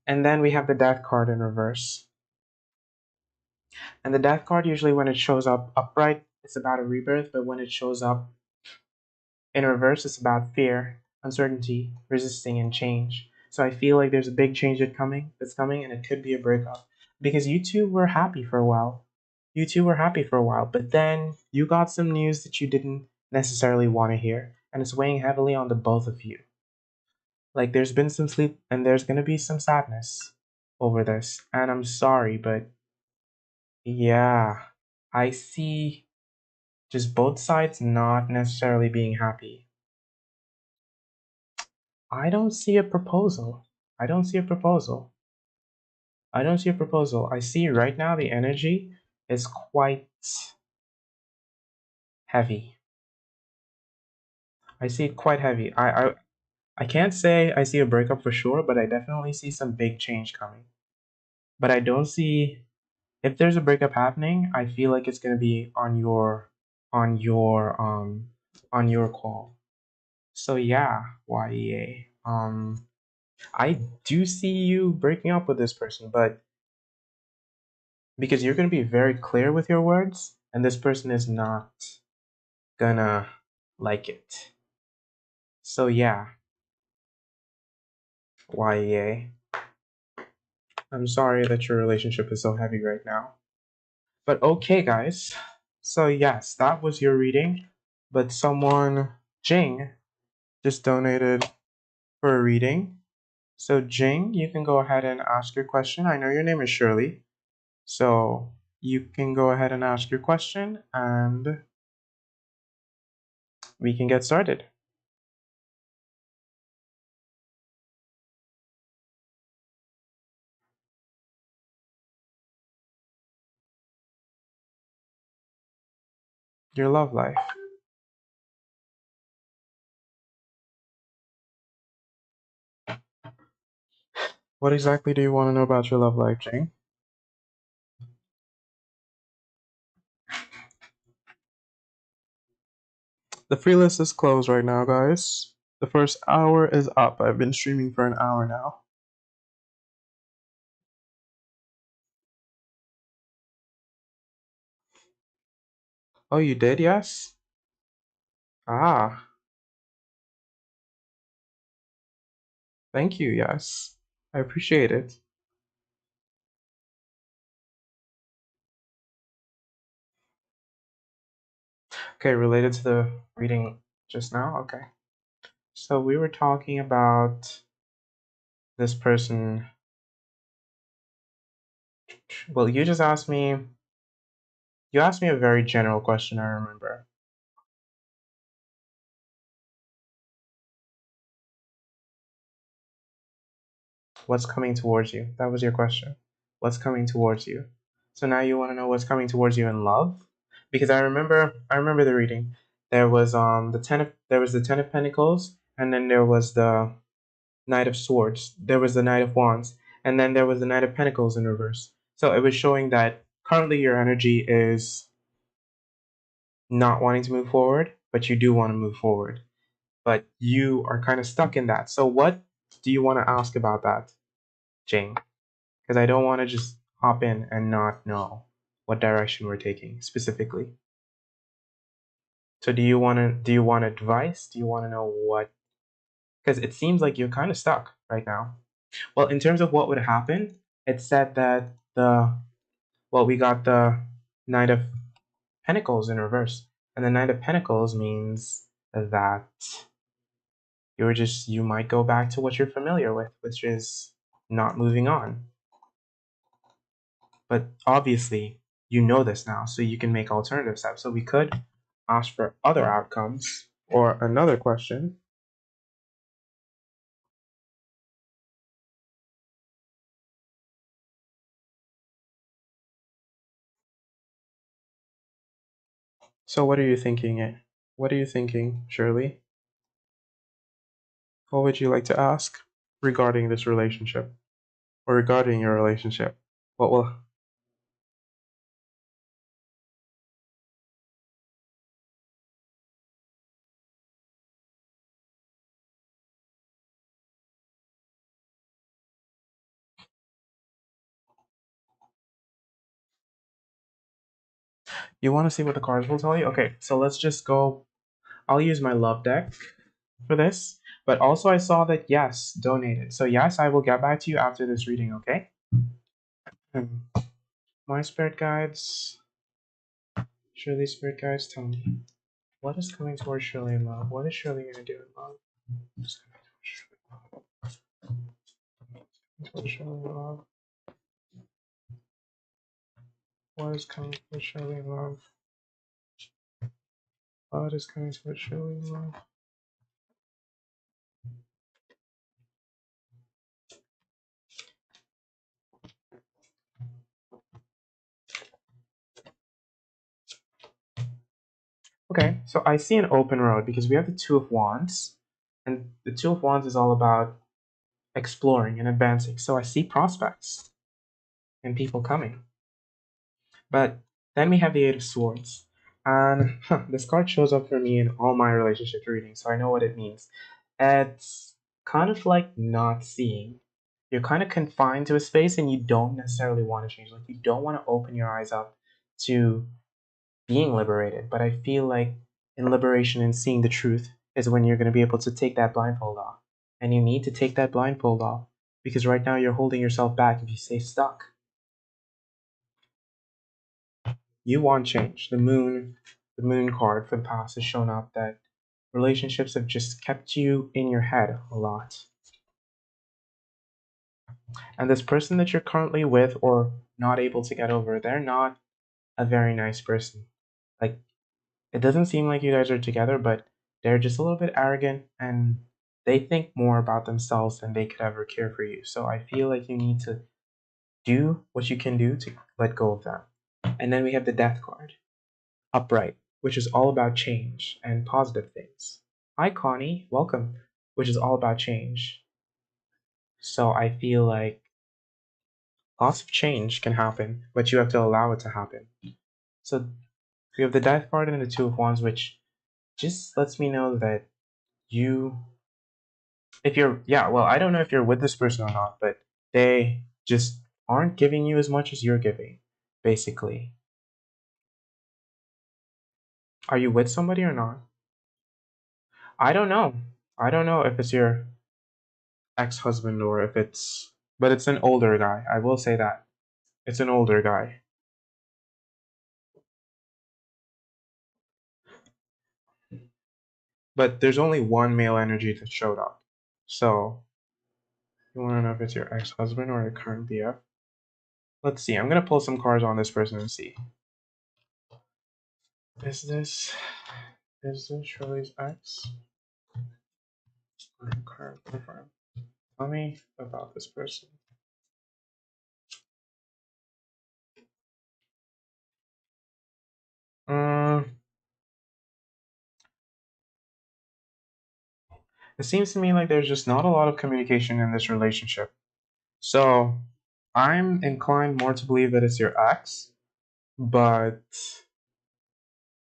And then we have the Death card in reverse. And the Death card, usually when it shows up upright, it's about a rebirth, but when it shows up in reverse, it's about fear, uncertainty, resisting, and change. So I feel like there's a big change that's coming, and it could be a breakup. Because you two were happy for a while. You two were happy for a while, but then you got some news that you didn't necessarily want to hear, and it's weighing heavily on the both of you. Like there's been some sleep and there's gonna be some sadness over this. And I'm sorry, but yeah, I see just both sides not necessarily being happy. I don't see a proposal. I don't see a proposal. I don't see a proposal. I see right now the energy is quite heavy. I see it quite heavy. I can't say I see a breakup for sure, but I definitely see some big change coming. But I don't see if there's a breakup happening, I feel like it's gonna be on your on your call. So yeah, YEA. I do see you breaking up with this person, but because you're gonna be very clear with your words, and this person is not gonna like it. So yeah, YEA. I'm sorry that your relationship is so heavy right now. But okay, guys. So yes, that was your reading. But someone, Jing, just donated for a reading. So Jing, you can go ahead and ask your question. I know your name is Shirley. So you can go ahead and ask your question and we can get started. Your love life. What exactly do you want to know about your love life, Jing? The free list is closed right now, guys. The first hour is up. I've been streaming for an hour now. Oh, you did? Yes? Ah, thank you. Yes. I appreciate it. Okay, related to the reading just now? Okay. So we were talking about this person. Well, you asked me a very general question, I remember. What's coming towards you? That was your question. What's coming towards you? So now you want to know what's coming towards you in love? Because I remember the reading. There was the 10 of Pentacles, and then there was the Knight of Swords. There was the Knight of Wands, and then there was the Knight of Pentacles in reverse. So it was showing that currently your energy is not wanting to move forward, but you do want to move forward. But you are kind of stuck in that. So what do you want to ask about that, Jane? Because I don't want to just hop in and not know what direction we're taking specifically. So do you want advice? Do you want to know what? Because it seems like you're kind of stuck right now. Well, in terms of what would happen, it said that we got the Knight of Pentacles in reverse, and the Knight of Pentacles means that you might go back to what you're familiar with, which is not moving on. But obviously, you know this now, so you can make alternative steps. So we could ask for other outcomes or another question. So what are you thinking? What are you thinking, Shirley? What would you like to ask regarding this relationship or regarding your relationship? What will you want to see what the cards will tell you? Okay, so let's just go. I'll use my love deck for this. But also I saw that yes, donated. So yes, I will get back to you after this reading, okay? My spirit guides, Shirley spirit guides, tell me. What is coming towards Shirley in love? What is Shirley gonna do in love? What's coming towards Shirley in love? What is coming towards Shirley in love? What is coming towards Shirley in love? Okay, so I see an open road because we have the Two of Wands, and the Two of Wands is all about exploring and advancing. So I see prospects and people coming. But then we have the Eight of Swords. And this card shows up for me in all my relationship readings, so I know what it means. It's kind of like not seeing. You're kind of confined to a space and you don't necessarily want to change. Like, you don't want to open your eyes up to being liberated. But I feel like in liberation and seeing the truth is when you're going to be able to take that blindfold off. And you need to take that blindfold off because right now you're holding yourself back if you stay stuck. you want change. The moon card for the past has shown up that relationships have just kept you in your head a lot. And this person that you're currently with or not able to get over, they're not a very nice person. Like, it doesn't seem like you guys are together, but they're just a little bit arrogant and they think more about themselves than they could ever care for you. So I feel like you need to do what you can do to let go of them. And then we have the Death card, upright, which is all about change and positive things. Hi, Connie, welcome, which is all about change. So I feel like lots of change can happen, but you have to allow it to happen. So we have the Death card and the Two of Wands, which just lets me know that you, if you're, yeah, well, I don't know if you're with this person or not, but they just aren't giving you as much as you're giving, basically. Are you with somebody or not? I don't know. I don't know if it's your ex-husband or if it's, but it's an older guy. I will say that. It's an older guy. But there's only one male energy that showed up. So, you want to know if it's your ex-husband or your current BF? Let's see. I'm going to pull some cards on this person and see. Is this Shirley's ex? Or current boyfriend? Tell me about this person. It seems to me like there's just not a lot of communication in this relationship. So I'm inclined more to believe that it's your ex, but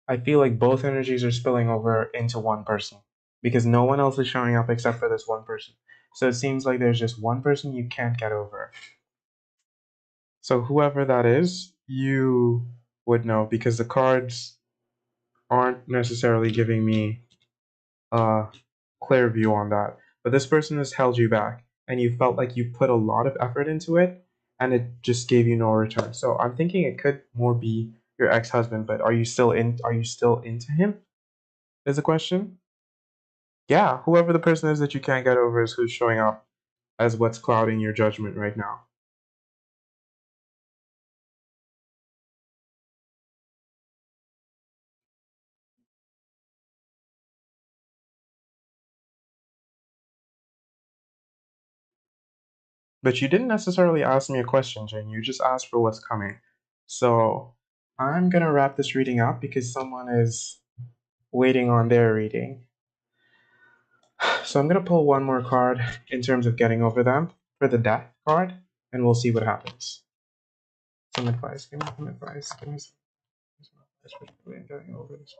I feel like both energies are spilling over into one person because no one else is showing up except for this one person. So it seems like there's just one person you can't get over. So whoever that is, you would know because the cards aren't necessarily giving me a clear view on that. But this person has held you back and you felt like you put a lot of effort into it and it just gave you no return. So I'm thinking it could more be your ex-husband, but are you still into him? Is the question? Yeah, whoever the person is that you can't get over is who's showing up as what's clouding your judgment right now. But you didn't necessarily ask me a question, Jane. You just asked for what's coming. So I'm gonna wrap this reading up because someone is waiting on their reading. So I'm gonna pull one more card in terms of getting over them for the Death card, and we'll see what happens. Some advice. Give me some advice. Give me some advice for getting over this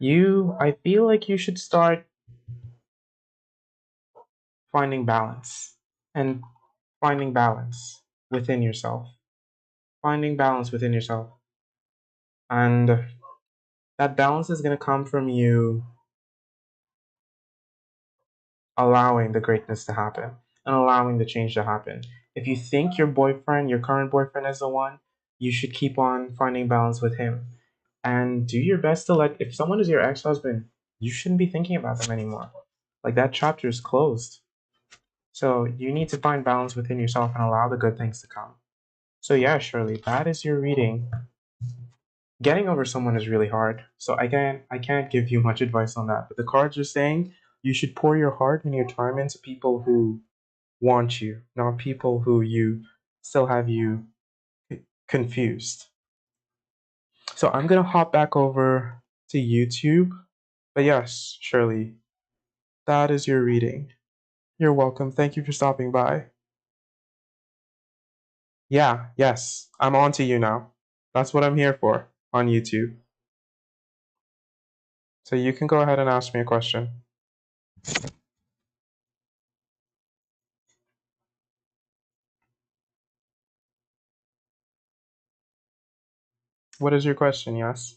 person. I feel like you should start finding balance and finding balance within yourself. Finding balance within yourself. And that balance is going to come from you allowing the greatness to happen and allowing the change to happen. If you think your current boyfriend is the one, you should keep on finding balance with him. And do your best to if someone is your ex-husband, you shouldn't be thinking about them anymore. Like that chapter is closed. So you need to find balance within yourself and allow the good things to come. So yeah, Shirley, that is your reading. Getting over someone is really hard. So I can't give you much advice on that. But the cards are saying you should pour your heart and your time into people who want you, not people who you still have you confused. So I'm gonna hop back over to YouTube. But yes, Shirley, that is your reading. You're welcome. Thank you for stopping by. Yeah, yes, I'm on to you now. That's what I'm here for on YouTube. So you can go ahead and ask me a question. What is your question? Yes.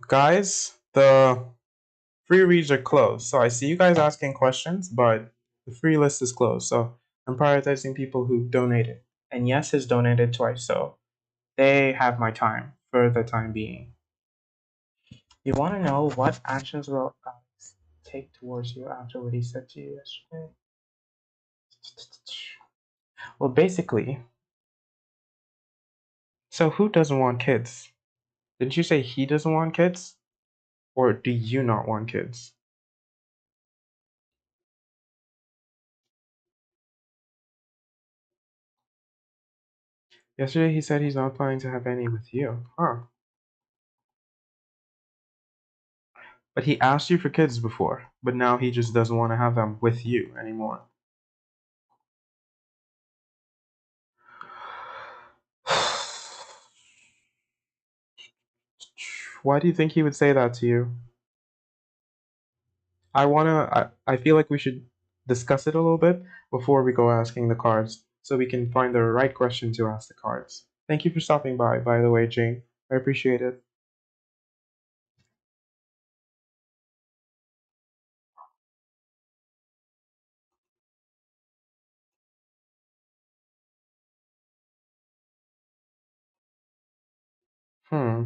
Guys, the free reads are closed. So I see you guys asking questions, but the free list is closed. So I'm prioritizing people who donated. And Yes has donated twice, so they have my time for the time being. You want to know what actions will Alex take towards you after what he said to you yesterday? Well, basically, so who doesn't want kids? Didn't you say he doesn't want kids? Or do you not want kids? Yesterday he said he's not planning to have any with you. Huh. But he asked you for kids before, but now he just doesn't want to have them with you anymore. Why do you think he would say that to you? I feel like we should discuss it a little bit before we go asking the cards so we can find the right question to ask the cards. Thank you for stopping by the way, Jane. I appreciate it. Hmm.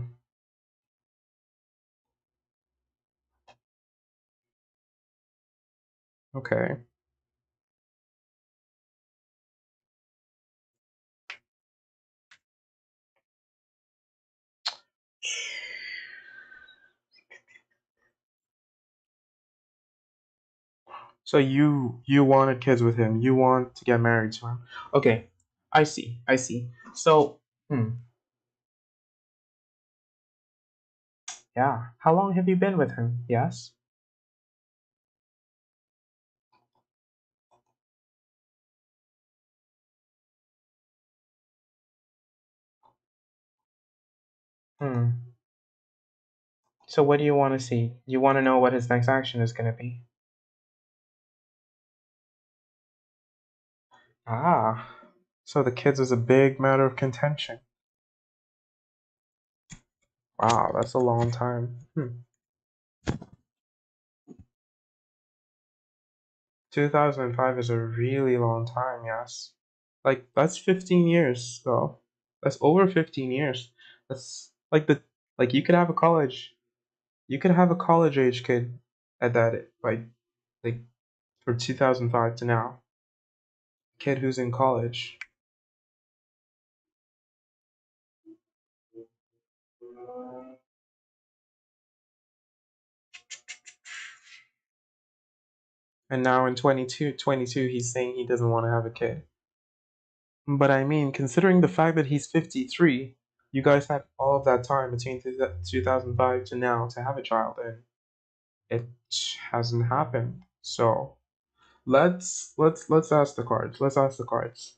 Okay. So you wanted kids with him. You want to get married to him. Okay. I see. I see. So, yeah. How long have you been with him? Yes. Hmm. So what do you want to see? You want to know what his next action is going to be. Ah. So the kids is a big matter of contention. Wow, that's a long time. 2005 is a really long time, yes. Like, that's 15 years, though. That's over 15 years. That's like you could have a college age kid at that, like, for 2005 to now. Kid who's in college. And now in 22, he's saying he doesn't want to have a kid. But I mean, considering the fact that he's 53, you guys had all of that time between 2005 to now to have a child, and it hasn't happened. So let's ask the cards. Let's ask the cards.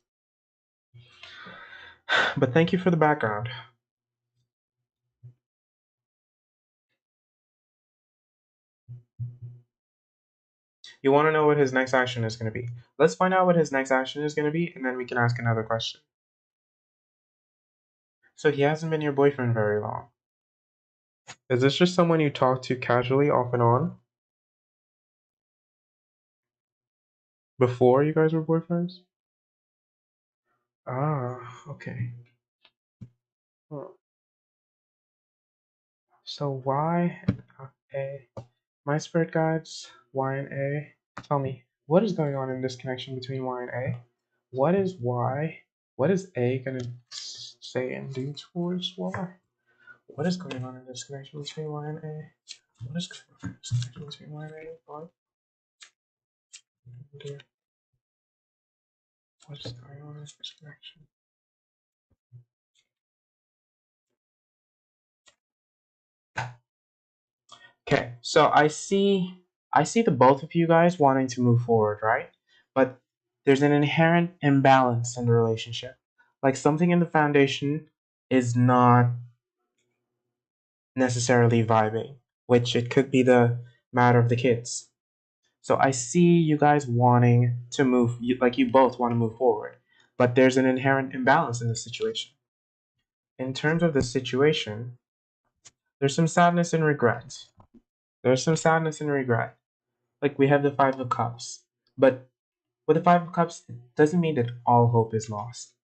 But thank you for the background. You want to know what his next action is going to be. Let's find out what his next action is going to be, and then we can ask another question. So he hasn't been your boyfriend very long. Is this just someone you talk to casually off and on before you guys were boyfriends? Ah, okay. Huh. So Y and A. My spirit guides, Y and A. Tell me, what is going on in this connection between Y and A? What is Y? What is A gonna say and do towards Y? What is going on in this connection between Y and A? What is going on in this connection between Y and A? What is going on in this connection? Okay, so I see the both of you guys wanting to move forward, right? But there's an inherent imbalance in the relationship. Like something in the foundation is not necessarily vibing, which it could be the matter of the kids. So I see you guys wanting to move, like you both want to move forward, but there's an inherent imbalance in the situation. In terms of the situation, there's some sadness and regret. There's some sadness and regret. Like we have the Five of Cups. But with the Five of Cups, it doesn't mean that all hope is lost.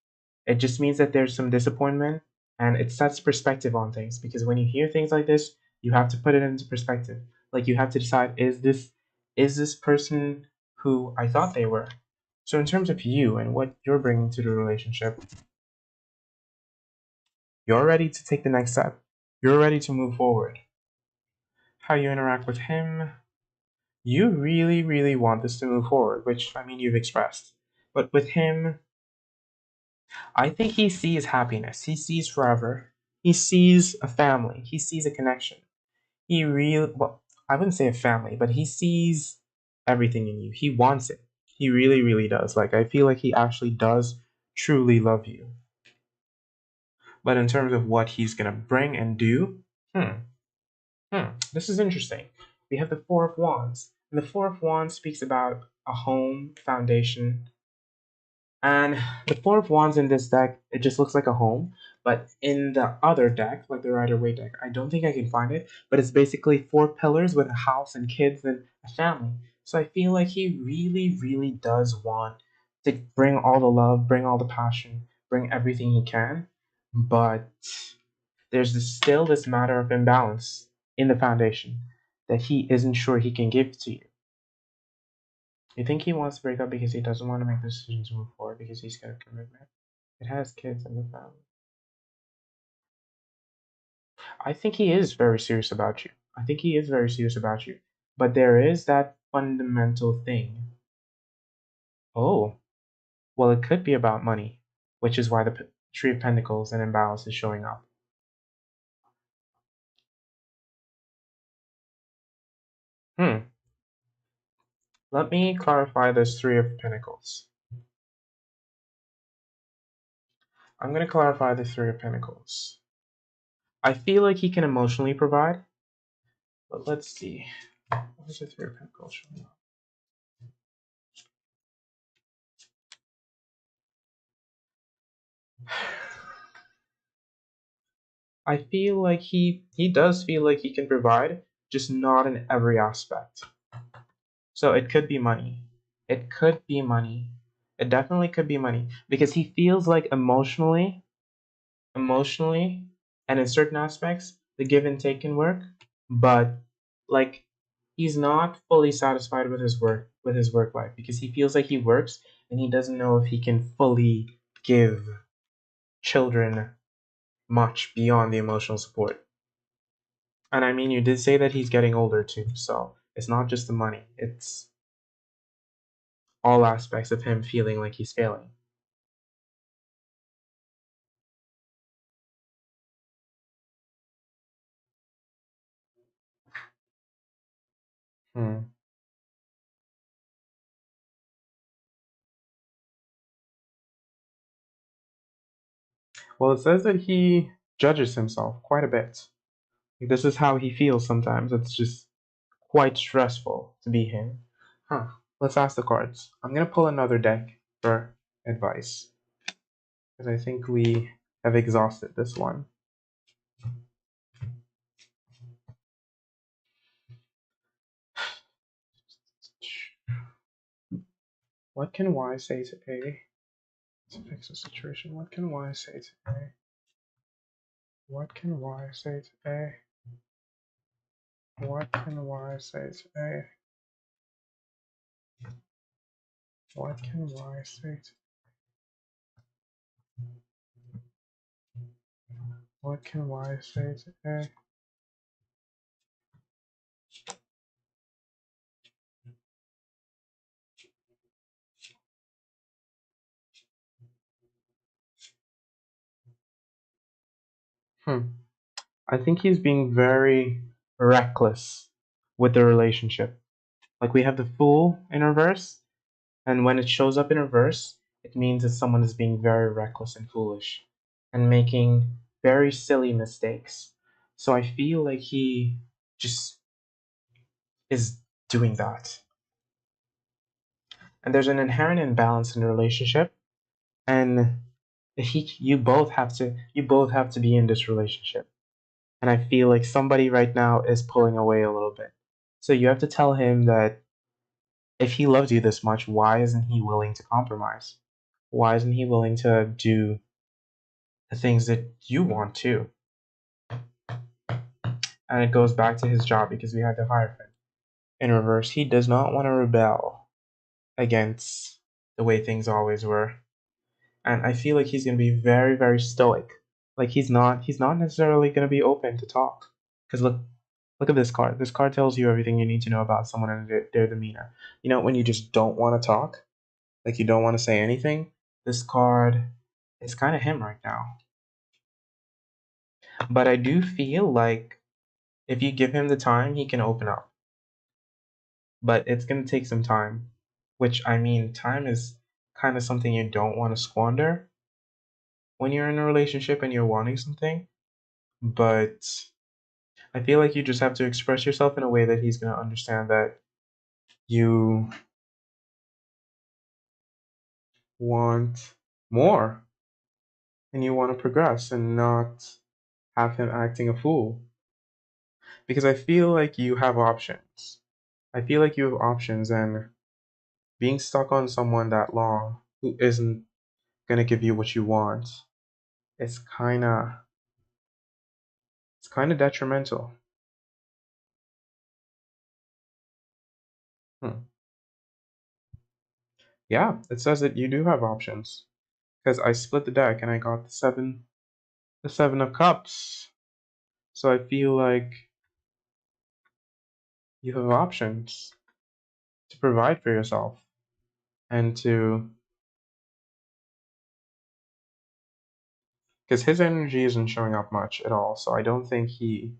It just means that there's some disappointment and it sets perspective on things because when you hear things like this, you have to put it into perspective. Like you have to decide is this person who I thought they were? So in terms of you and what you're bringing to the relationship, you're ready to take the next step. You're ready to move forward. How you interact with him, you really, really want this to move forward, which I mean you've expressed. But with him, I think he sees happiness. He sees forever. He sees a family. He sees a connection. He really, well, I wouldn't say a family, but he sees everything in you. He wants it. He really, really does. Like, I feel like he actually does truly love you. But in terms of what he's going to bring and do, this is interesting. We have the Four of Wands. And the Four of Wands speaks about a home, foundation, and the Four of Wands in this deck, it just looks like a home. But in the other deck, like the Rider Waite deck, I don't think I can find it. But it's basically four pillars with a house and kids and a family. So I feel like he really, really does want to bring all the love, bring all the passion, bring everything he can. But there's still this matter of imbalance in the foundation that he isn't sure he can give to you. You think he wants to break up because he doesn't want to make the decision to move forward because he's got a commitment? It has kids in the family. I think he is very serious about you. I think he is very serious about you. But there is that fundamental thing. Oh, well, it could be about money, which is why the Tree of Pentacles and imbalance is showing up. Hmm. Let me clarify this Three of Pentacles. I'm going to clarify the Three of Pentacles. I feel like he can emotionally provide, but let's see. What is the Three of Pentacles showing up? I feel like he does feel like he can provide, just not in every aspect. So it could be money. It could be money. It definitely could be money because he feels like emotionally, and in certain aspects, the give and take can work, but like he's not fully satisfied with his work life because he feels like he works and he doesn't know if he can fully give children much beyond the emotional support. And I mean, you did say that he's getting older too, so it's not just the money, it's all aspects of him feeling like he's failing. Hmm. Well, it says that he judges himself quite a bit. Like, this is how he feels sometimes. It's just quite stressful to be him. Huh. Let's ask the cards. I'm going to pull another deck for advice because I think we have exhausted this one. What can Y say to A to fix the situation? What can Y say to A? What can Y say to A? What can Y say to A? What can Y say to What can Y say to A? I think he's being very reckless with the relationship. Like we have the Fool in reverse, and when it shows up in reverse, it means that someone is being very reckless and foolish and making very silly mistakes. So I feel like he just is doing that. And there's an inherent imbalance in the relationship, and you both have to be in this relationship. And I feel like somebody right now is pulling away a little bit. So you have to tell him that if he loves you this much, why isn't he willing to compromise? Why isn't he willing to do the things that you want to? And it goes back to his job because we have the Hierophant in reverse. He does not want to rebel against the way things always were. And I feel like he's going to be very, very stoic. Like he's not necessarily going to be open to talk. Because look at this card. This card tells you everything you need to know about someone and their demeanor. You know, when you just don't want to talk, like you don't want to say anything, this card is kind of him right now. But I do feel like if you give him the time, he can open up. But it's going to take some time, which I mean, time is kind of something you don't want to squander when you're in a relationship and you're wanting something. But I feel like you just have to express yourself in a way that he's going to understand that you want more and you want to progress and not have him acting a fool. Because I feel like you have options. I feel like you have options, and being stuck on someone that long who isn't going to give you what you want is kind of detrimental. Hmm. Yeah, it says that you do have options because I split the deck and I got the 7 of Cups. So I feel like you have options to provide for yourself and to, because his energy isn't showing up much at all. So I don't think he,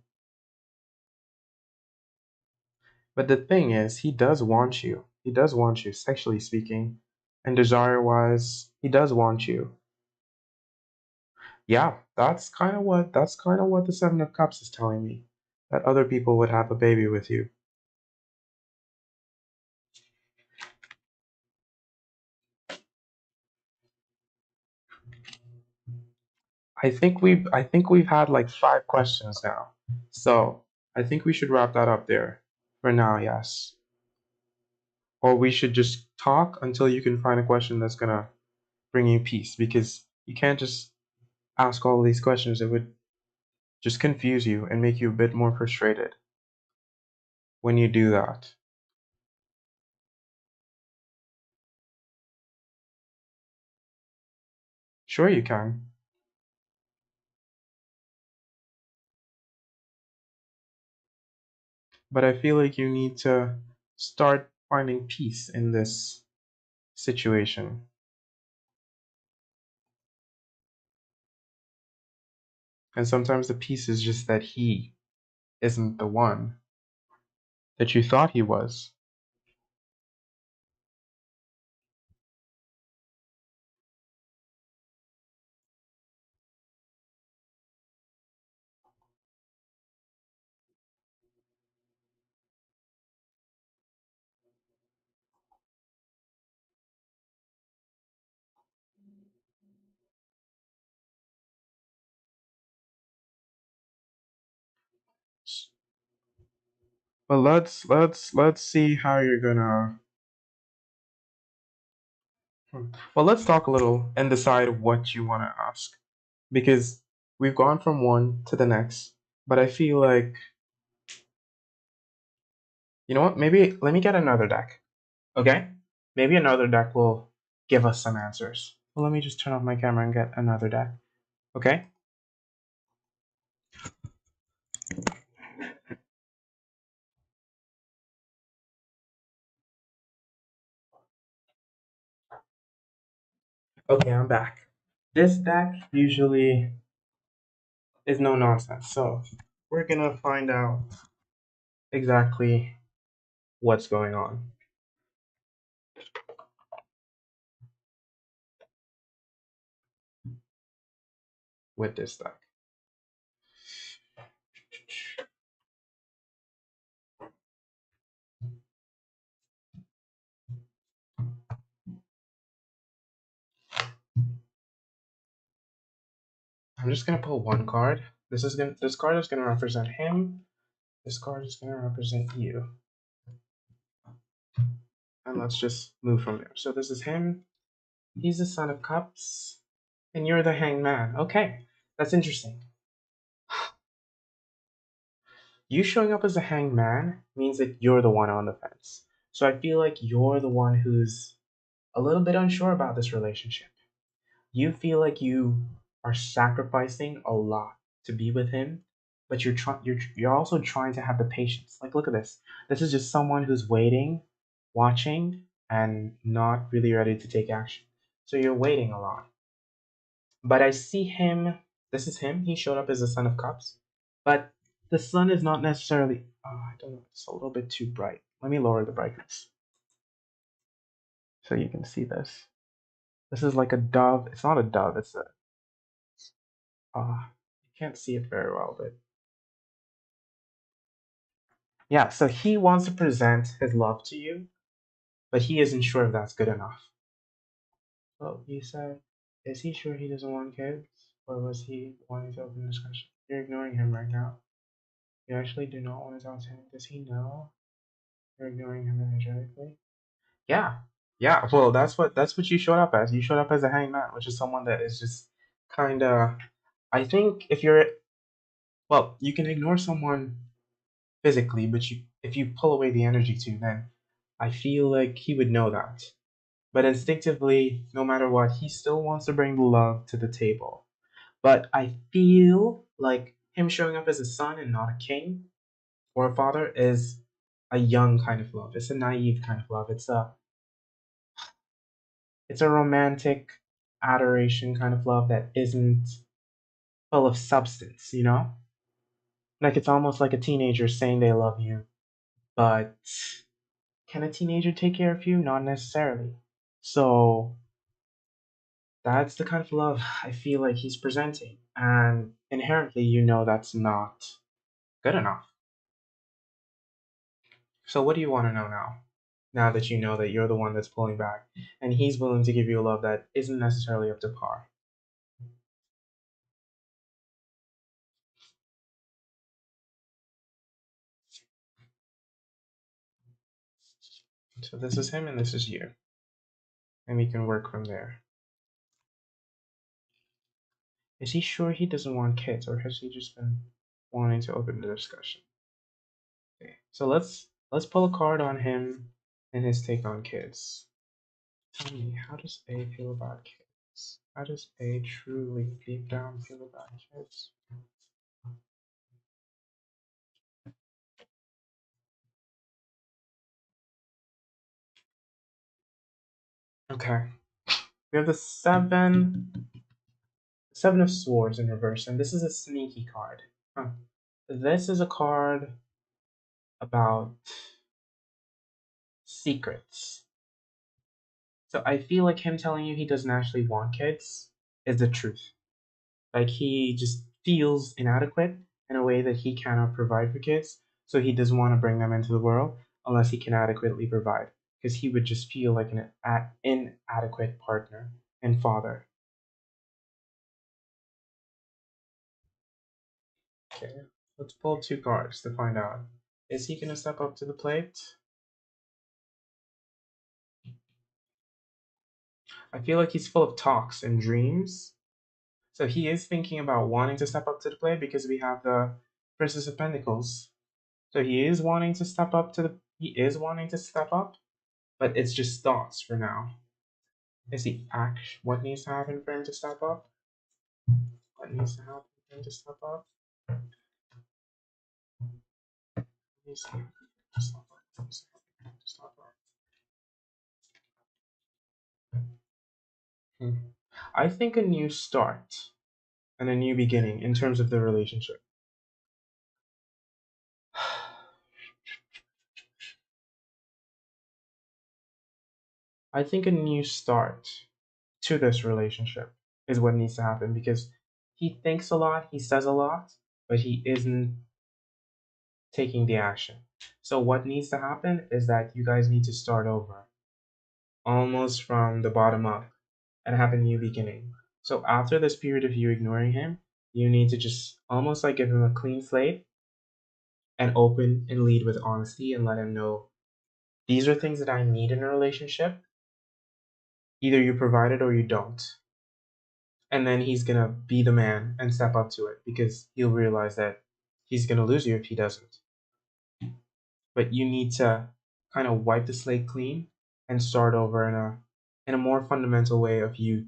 but the thing is, he does want you. He does want you, sexually speaking, and desire wise, he does want you. Yeah, that's kind of what the 7 of Cups is telling me. That other people would have a baby with you. I think we've had like 5 questions now. So I think we should wrap that up there for now, yes. Or we should just talk until you can find a question that's gonna bring you peace, because you can't just ask all these questions. It would just confuse you and make you a bit more frustrated when you do that. Sure you can, but I feel like you need to start finding peace in this situation. And sometimes the peace is just that he isn't the one that you thought he was. But let's see how you're gonna. Well, let's talk a little and decide what you want to ask, because we've gone from one to the next. But I feel like, you know what? Maybe let me get another deck. Okay? Maybe another deck will give us some answers. Well, let me just turn off my camera and get another deck. Okay? Okay, I'm back. This deck usually is no nonsense, so we're gonna find out exactly what's going on with this deck. I'm just gonna pull one card. This card is gonna represent him. This card is gonna represent you. And let's just move from there. So this is him. He's the Son of Cups. And you're the Hanged Man. Okay, that's interesting. You showing up as a Hanged Man means that you're the one on the fence. So I feel like you're the one who's a little bit unsure about this relationship. You feel like you are sacrificing a lot to be with him, but you're also trying to have the patience. Like, look at this. This is just someone who's waiting, watching, and not really ready to take action. So you're waiting a lot. But I see him. This is him. He showed up as the Son of Cups, but the sun is not necessarily. Oh, I don't know. It's a little bit too bright. Let me lower the brightness so you can see this. This is like a dove. It's not a dove. It's a. You can't see it very well, but yeah. So he wants to present his love to you, but he isn't sure if that's good enough. Well, you said, is he sure he doesn't want kids, or was he wanting to open discussion? You're ignoring him right now. You actually do not want to talk to him. Does he know you're ignoring him energetically? Yeah, yeah. Well, that's what you showed up as. You showed up as a hangman, which is someone that is just kind of. I think if you're well, you can ignore someone physically, but if you pull away the energy too, then I feel like he would know that. But instinctively, no matter what, he still wants to bring the love to the table. But I feel like him showing up as a son and not a king or a father is a young kind of love. It's a naive kind of love. It's a romantic adoration kind of love that isn't full of substance, you know? Like it's almost like a teenager saying they love you, but can a teenager take care of you? Not necessarily. So that's the kind of love I feel like he's presenting. And inherently, you know that's not good enough. So, what do you want to know now? Now that you know that you're the one that's pulling back, and he's willing to give you a love that isn't necessarily up to par. So, this is him and this is you. And we can work from there. Is he sure he doesn't want kids, or has he just been wanting to open the discussion? Okay, so let's pull a card on him and his take on kids. Tell me, how does A feel about kids? How does A truly deep down feel about kids? Okay, we have the seven of swords in reverse, and this is a sneaky card. Huh. This is a card about secrets. So I feel like him telling you he doesn't actually want kids is the truth. Like he just feels inadequate in a way that he cannot provide for kids, so he doesn't want to bring them into the world unless he can adequately provide, because he would just feel like an inadequate partner and father. Okay, let's pull two cards to find out. Is he going to step up to the plate? I feel like he's full of talks and dreams. So he is thinking about wanting to step up to the plate because we have the Princess of Pentacles. So he is wanting to step up to the he is wanting to step up, but it's just thoughts for now. Is the action what needs to happen for him to step up? What needs to happen for him to step up? What needs to happen for him to step up? What needs to happen for him to step up? Hmm. I think a new start and a new beginning in terms of the relationship. I think a new start to this relationship is what needs to happen because he thinks a lot, he says a lot, but he isn't taking the action. So, what needs to happen is that you guys need to start over, almost from the bottom up, and have a new beginning. So, after this period of you ignoring him, you need to just almost like give him a clean slate and open and lead with honesty and let him know These are things that I need in a relationship. Either you provide it or you don't. And then he's gonna be the man and step up to it because he'll realize that he's gonna lose you if he doesn't. But you need to kind of wipe the slate clean and start over in a more fundamental way of you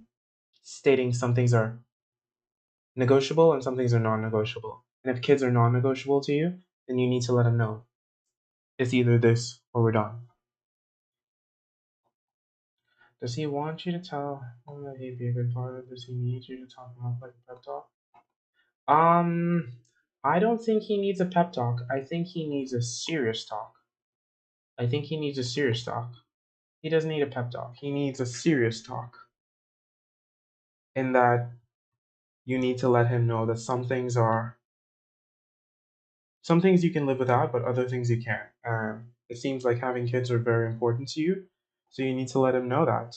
stating some things are negotiable and some things are non-negotiable. And if kids are non-negotiable to you, then you need to let them know it's either this or we're done. Does he want you to tell him that he'd be a good father? Does he need you to talk him up like a pep talk? Um, I don't think he needs a pep talk. I think he needs a serious talk. I think he needs a serious talk. He doesn't need a pep talk. He needs a serious talk. In that you need to let him know that some things you can live without, but other things you can't. It seems like having kids are very important to you, so you need to let him know that.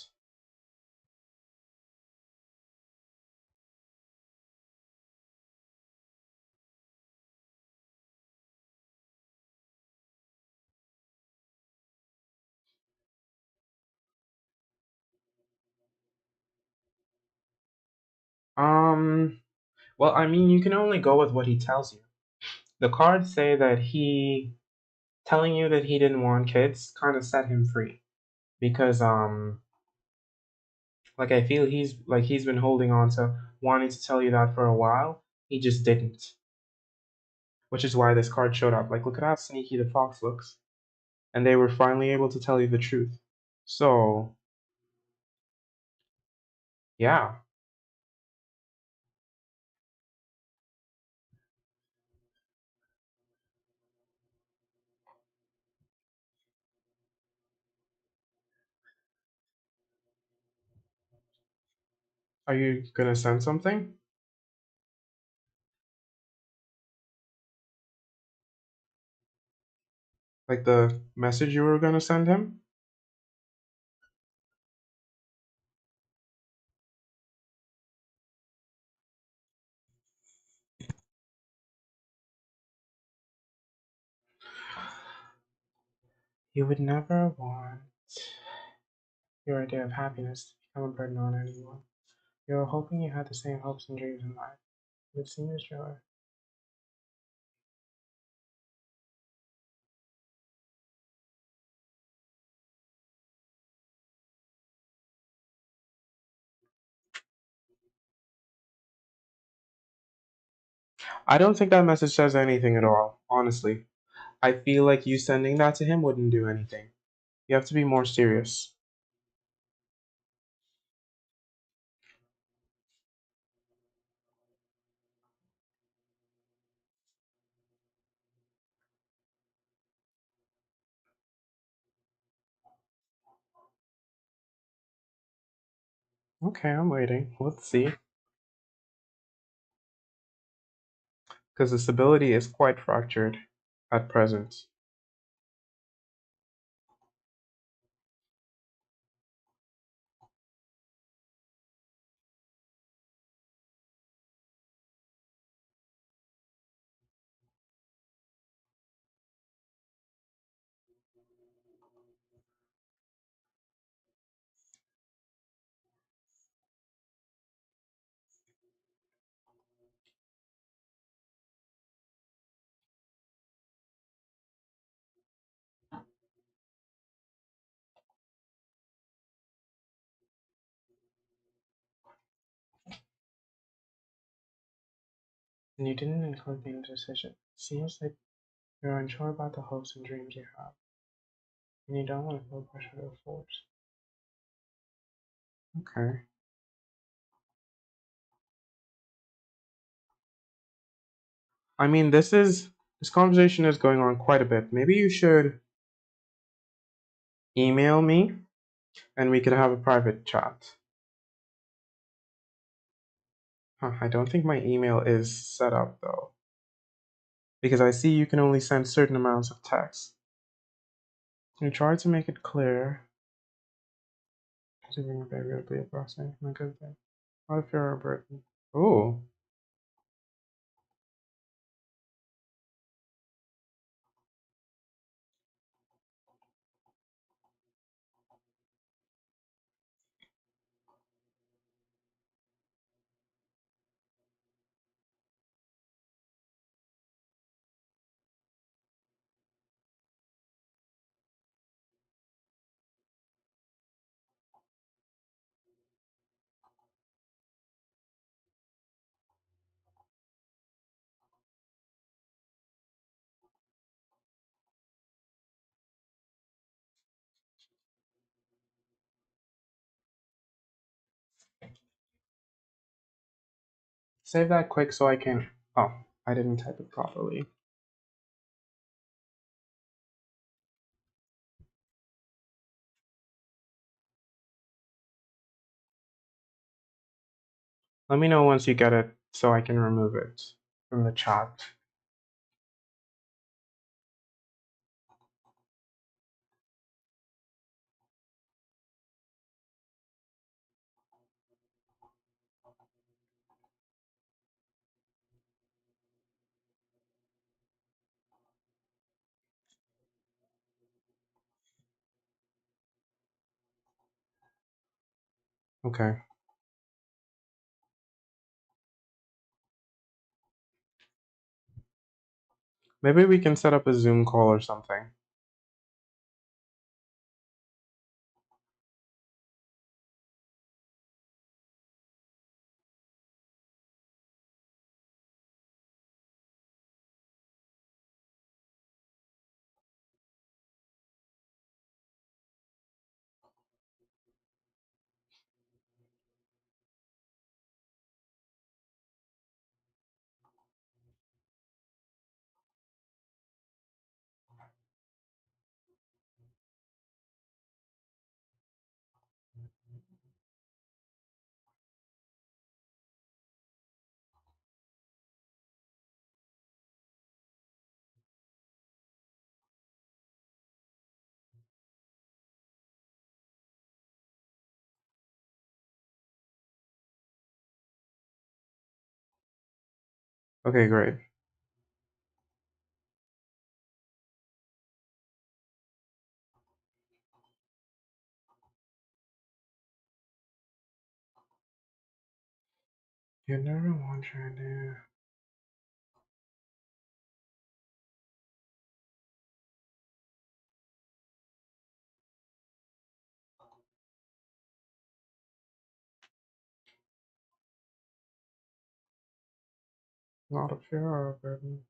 Um, well, I mean, you can only go with what he tells you. The cards say that he telling you that he didn't want kids kind of set him free because like I feel he's been holding on to wanting to tell you that for a while. He just didn't, which is why this card showed up. Like, look at how sneaky the fox looks, and they were finally able to tell you the truth. So yeah, are you gonna send something like the message you were gonna send him? You would never want your idea of happiness to become a burden on anyone. You were hoping you had the same hopes and dreams in life. It seems you're I don't think that message says anything at all, honestly. I feel like you sending that to him wouldn't do anything. You have to be more serious. Okay, I'm waiting. Let's see. Because the stability is quite fractured at present. And you didn't include me in the decision. Seems like you're unsure about the hopes and dreams you have, and you don't want to feel pressure to force. Okay. I mean, this conversation is going on quite a bit. Maybe you should email me and we could have a private chat. Huh, I don't think my email is set up though, because I see you can only send certain amounts of text. You try to make it clear. Considering a baby would be a blessing and a good thing. What if you're a burden? Oh, Save that quick so I can... Oh, I didn't type it properly. Let me know once you get it so I can remove it from the chat. Okay. Maybe we can set up a Zoom call or something. Okay, great. You never want your idea. Not a fear or a burden.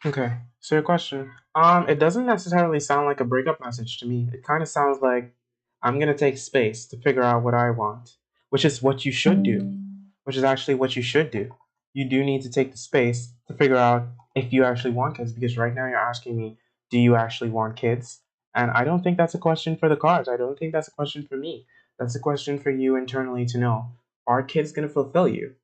Okay, so your question. It doesn't necessarily sound like a breakup message to me. It kind of sounds like I'm gonna take space to figure out what I want, which is what you should do, which is actually what you should do. You do need to take the space to figure out if you actually want kids, because right now you're asking me, do you actually want kids? And I don't think that's a question for the cards. I don't think that's a question for me. That's a question for you internally to know. Are kids gonna fulfill you?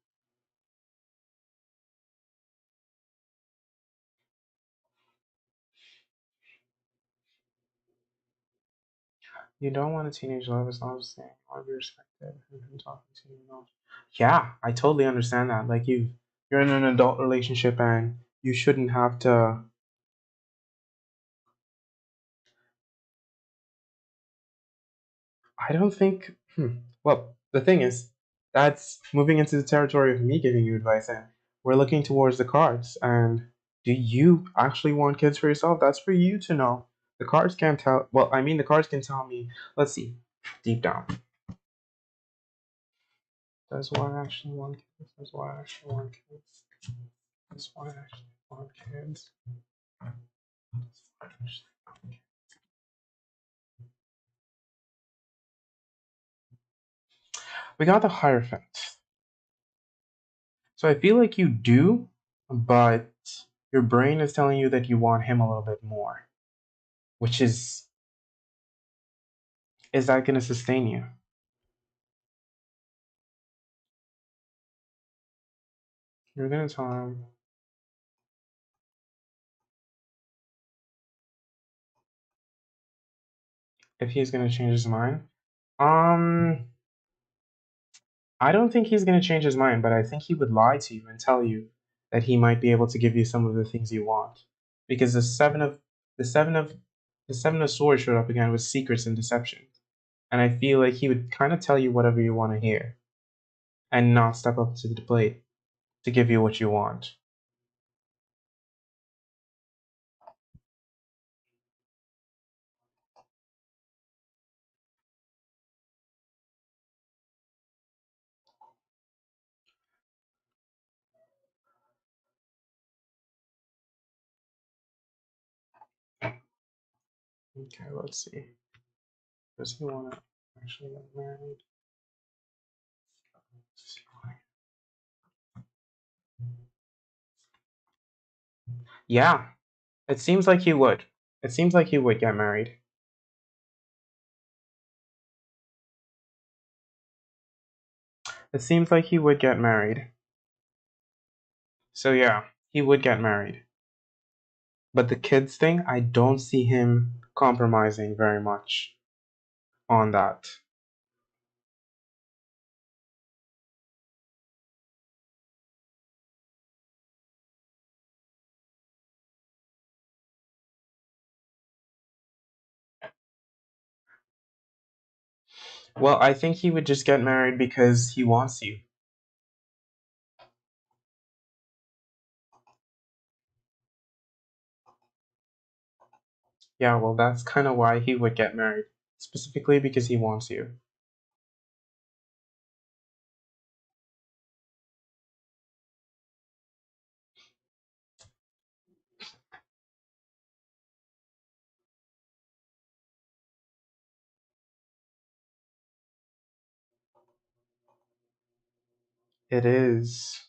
You don't want a teenage love as long as saying you want to be respected and talking to you else. Yeah, I totally understand that. Like you're in an adult relationship and you shouldn't have to. I don't think. Well, the thing is, that's moving into the territory of me giving you advice, and we're looking towards the cards. And do you actually want kids for yourself? That's for you to know. The cards can't tell. Well, I mean, the cards can tell me. Let's see, deep down. That's why I actually want kids. That's why I actually want kids. That's why I actually want kids. We got the Hierophant. So I feel like you do, but your brain is telling you that you want him a little bit more. Which is that going to sustain you? You're going to tell him if he's going to change his mind. Um, I don't think he's going to change his mind, but I think he would lie to you and tell you that he might be able to give you some of the things you want. Because the seven of swords showed up again with secrets and deception. And I feel like he would kind of tell you whatever you want to hear and not step up to the plate to give you what you want. Okay, let's see. Does he want to actually get married? Yeah, it seems like he would. It seems like he would get married. It seems like he would get married. So yeah, he would get married. But the kids thing, I don't see him compromising very much on that. Well, I think he would just get married because he wants you. Yeah, well, that's kind of why he would get married. Specifically because he wants you. It is.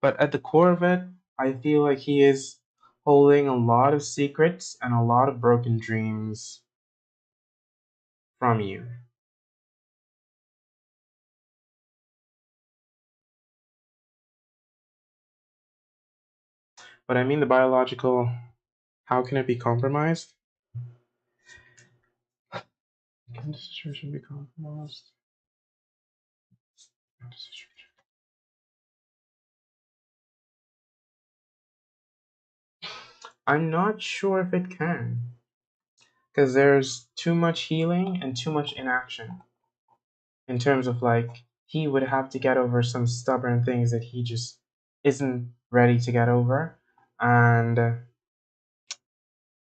But at the core of it, I feel like he is holding a lot of secrets and a lot of broken dreams from you. But I mean, the biological, how can it be compromised? Can the situation be compromised? I'm not sure if it can. Because there's too much healing and too much inaction. In terms of like, he would have to get over some stubborn things that he just isn't ready to get over. And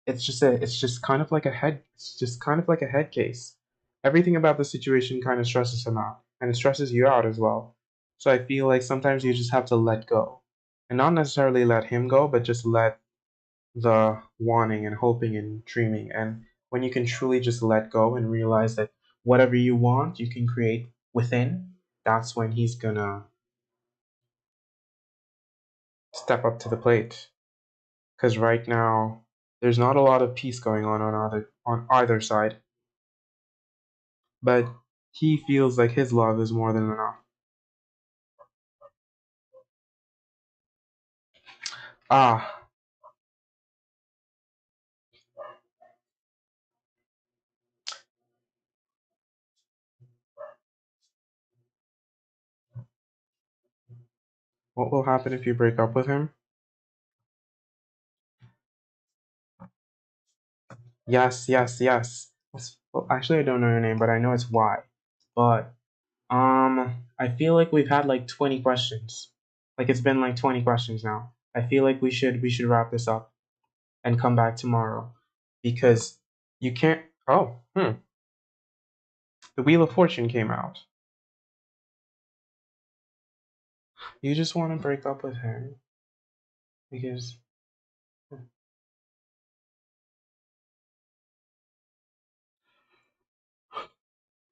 it's just kind of like a head case. Everything about the situation kind of stresses him out, and it stresses you out as well. So I feel like sometimes you just have to let go, and not necessarily let him go, but just let the wanting and hoping and dreaming. And when you can truly just let go and realize that whatever you want you can create within, that's when he's gonna step up to the plate. Because right now there's not a lot of peace going on either side, but he feels like his love is more than enough. Ah, what will happen if you break up with him? Yes, yes, yes. Well, actually, I don't know your name, but I know it's Y. But I feel like we've had like 20 questions. Like it's been like 20 questions now. I feel like we should wrap this up and come back tomorrow because you can't. Oh, the Wheel of Fortune came out. You just want to break up with him because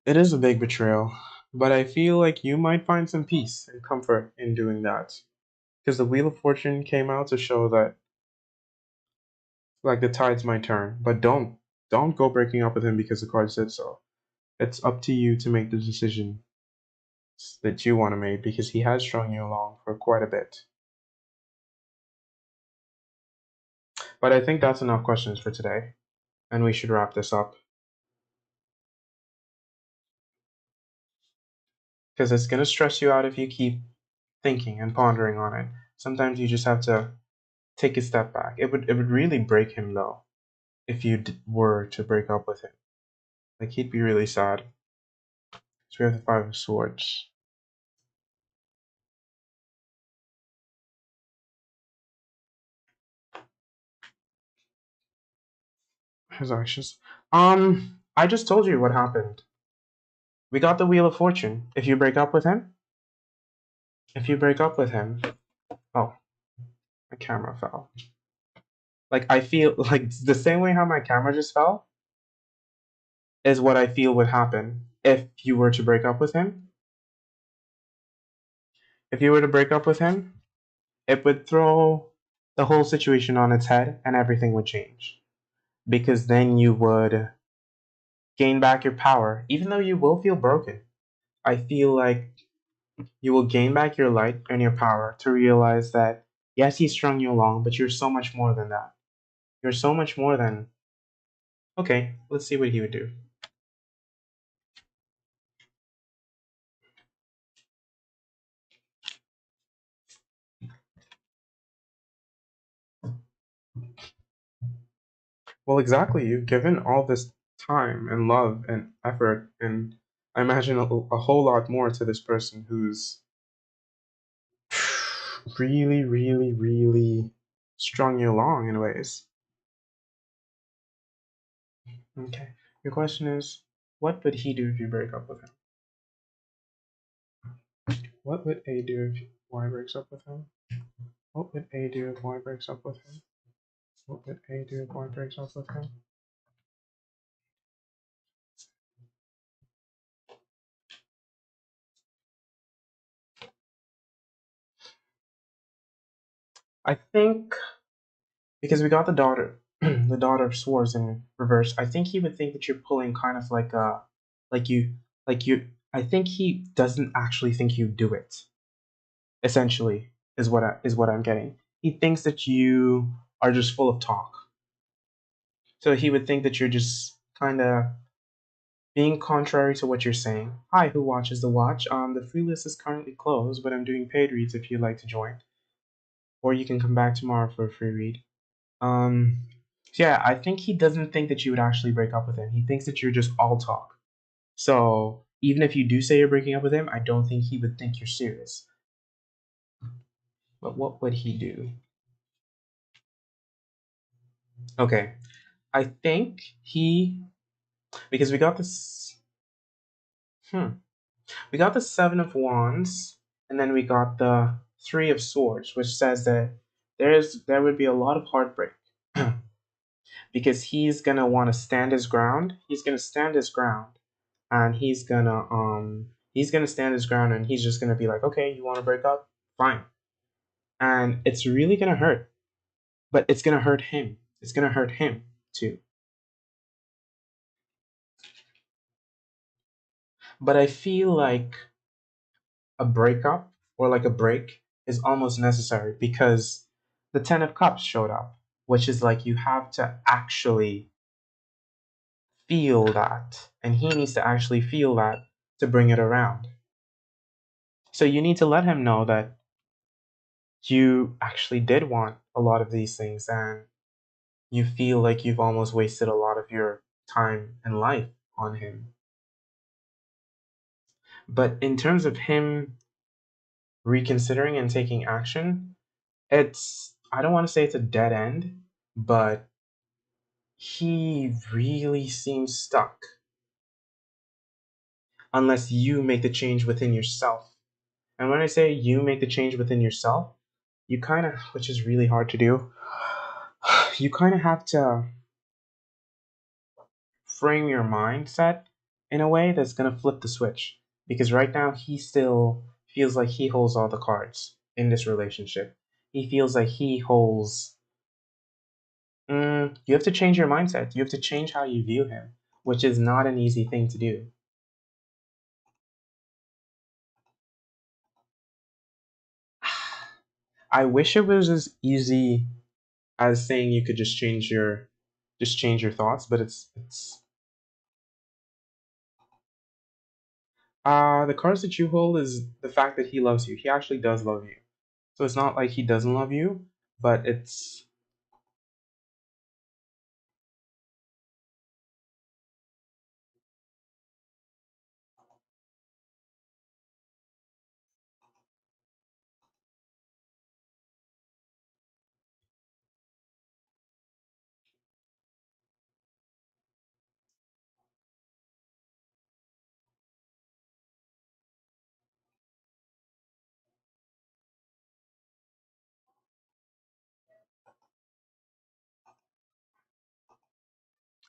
it is a big betrayal. But I feel like you might find some peace and comfort in doing that because the Wheel of Fortune came out to show that like the tides might turn. But don't go breaking up with him because the card said so. It's up to you to make the decision that you want to make because he has strung you along for quite a bit. But I think that's enough questions for today, and we should wrap this up because it's going to stress you out if you keep thinking and pondering on it. Sometimes you just have to take a step back. It would really break him though if you were to break up with him. Like he'd be really sad. So we have the Five of Swords. His actions. I just told you what happened. We got the Wheel of Fortune. If you break up with him, oh, my camera fell. Like I feel like the same way how my camera just fell is what I feel would happen if you were to break up with him. If you were to break up with him, it would throw the whole situation on its head and everything would change. Because then you would gain back your power, even though you will feel broken. I feel like you will gain back your light and your power to realize that, yes, he strung you along, but you're so much more than that. You're so much more than. Okay, let's see what he would do. Well, exactly. You've given all this time and love and effort, and I imagine a whole lot more to this person who's really, really, really strung you along in ways. Okay. Your question is, what would he do if you break up with him? What would A do if Y breaks up with him? What would A do if Y breaks up with him? What would A do if Y breaks up with him? I think because we got the daughter, the daughter of swords in reverse. I think he would think that you're pulling kind of like you, like you. I think he doesn't actually think you do it. Essentially, is what I'm getting. He thinks that you are just full of talk. So he would think that you're just kind of being contrary to what you're saying. Hi, who watches the watch? The free list is currently closed, but I'm doing paid reads if you'd like to join, or you can come back tomorrow for a free read. So yeah, I think he doesn't think that you would actually break up with him. He thinks that you're just all talk. So even if you do say you're breaking up with him, I don't think he would think you're serious. But what would he do? Okay, I think he because we got the Seven of Wands, and then we got the Three of Swords, which says that there would be a lot of heartbreak because he's gonna want to stand his ground. He's gonna stand his ground, and he's gonna stand his ground, and he's just gonna be like, okay, you want to break up, fine, and it's really gonna hurt, but it's gonna hurt him. It's gonna hurt him too. But I feel like a breakup or like a break is almost necessary because the Ten of Cups showed up, which is like you have to actually feel that, and he needs to actually feel that to bring it around. So you need to let him know that you actually did want a lot of these things and you feel like you've almost wasted a lot of your time and life on him. But in terms of him reconsidering and taking action, I don't want to say it's a dead end, but he really seems stuck unless you make the change within yourself. And when I say you make the change within yourself, you kind of, which is really hard to do, you kind of have to frame your mindset in a way that's going to flip the switch. Because right now, he still feels like he holds all the cards in this relationship. He feels like he holds. You have to change your mindset. You have to change how you view him, which is not an easy thing to do. I wish it was as easy as saying you could just change your thoughts, but it's the cards that you hold is the fact that he loves you. He actually does love you. So it's not like he doesn't love you, but it's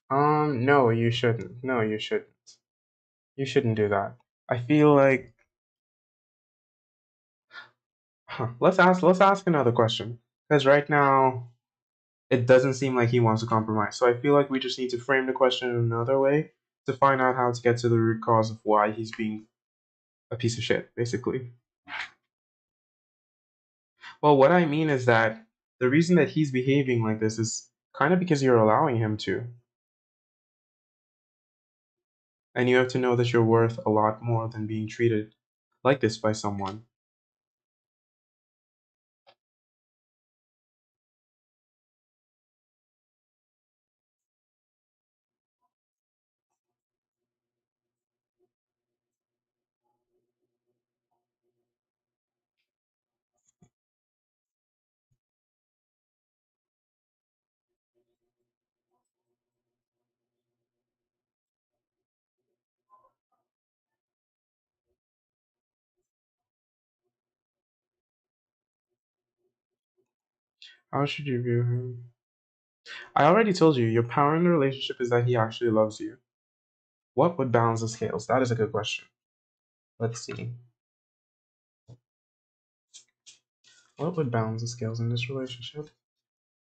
no, you shouldn't. No, you shouldn't. You shouldn't do that. I feel like let's ask another question. Because right now it doesn't seem like he wants to compromise. So I feel like we just need to frame the question in another way to find out how to get to the root cause of why he's being a piece of shit, basically. Well, what I mean is that the reason that he's behaving like this is kind of because you're allowing him to. And you have to know that you're worth a lot more than being treated like this by someone. How should you view him? I already told you, your power in the relationship is that he actually loves you. What would balance the scales? That is a good question. Let's see. What would balance the scales in this relationship?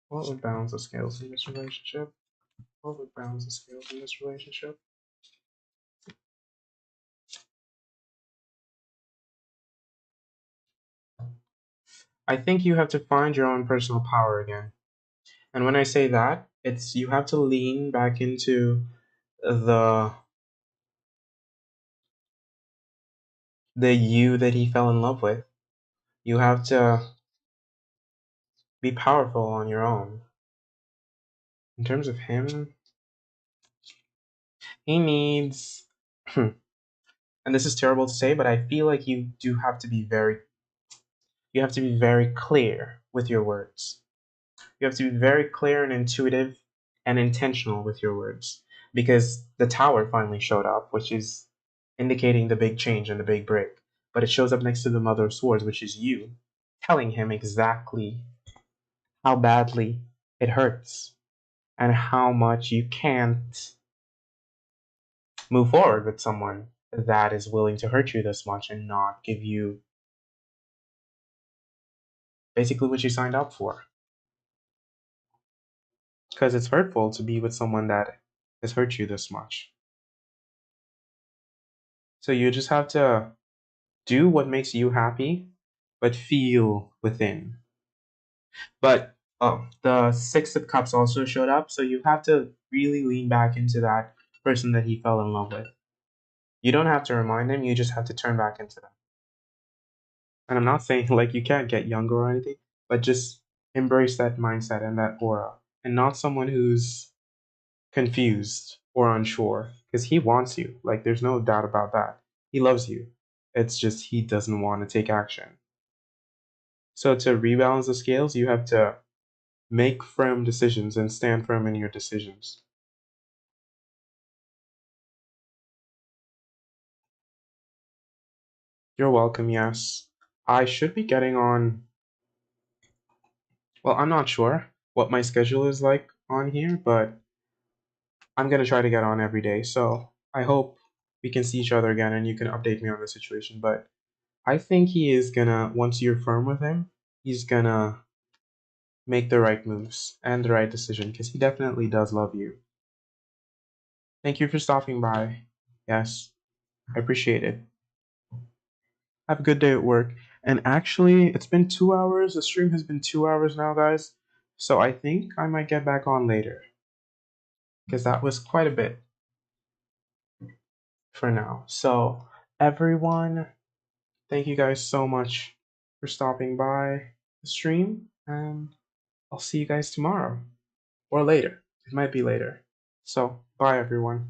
What would balance the scales in this relationship? What would balance the scales in this relationship? I think you have to find your own personal power again. And when I say that, it's you have to lean back into the the you that he fell in love with. You have to be powerful on your own. In terms of him, he needs and this is terrible to say, but I feel like you have to be very clear with your words. You have to be very clear and intuitive and intentional with your words because the tower finally showed up, which is indicating the big change and the big break. But it shows up next to the Mother of Swords, which is you, telling him exactly how badly it hurts and how much you can't move forward with someone that is willing to hurt you this much and not give you basically what you signed up for. Because it's hurtful to be with someone that has hurt you this much. So you just have to do what makes you happy, but feel within. But the Six of Cups also showed up, so you have to really lean back into that person that he fell in love with. You don't have to remind him, you just have to turn back into them. And I'm not saying like you can't get younger or anything, but just embrace that mindset and that aura, and not someone who's confused or unsure, because he wants you. Like, there's no doubt about that. He loves you. It's just he doesn't want to take action. So to rebalance the scales, you have to make firm decisions and stand firm in your decisions. You're welcome, yes. I should be getting on. Well, I'm not sure what my schedule is like on here, but I'm going to try to get on every day. So I hope we can see each other again and you can update me on the situation. But I think he is going to, once you're firm with him, he's going to make the right moves and the right decision because he definitely does love you. Thank you for stopping by. Yes, I appreciate it. Have a good day at work. And actually, it's been 2 hours. The stream has been 2 hours now, guys. So I think I might get back on later because that was quite a bit for now. So, everyone, thank you guys so much for stopping by the stream. And I'll see you guys tomorrow. Or later. It might be later. So, bye everyone.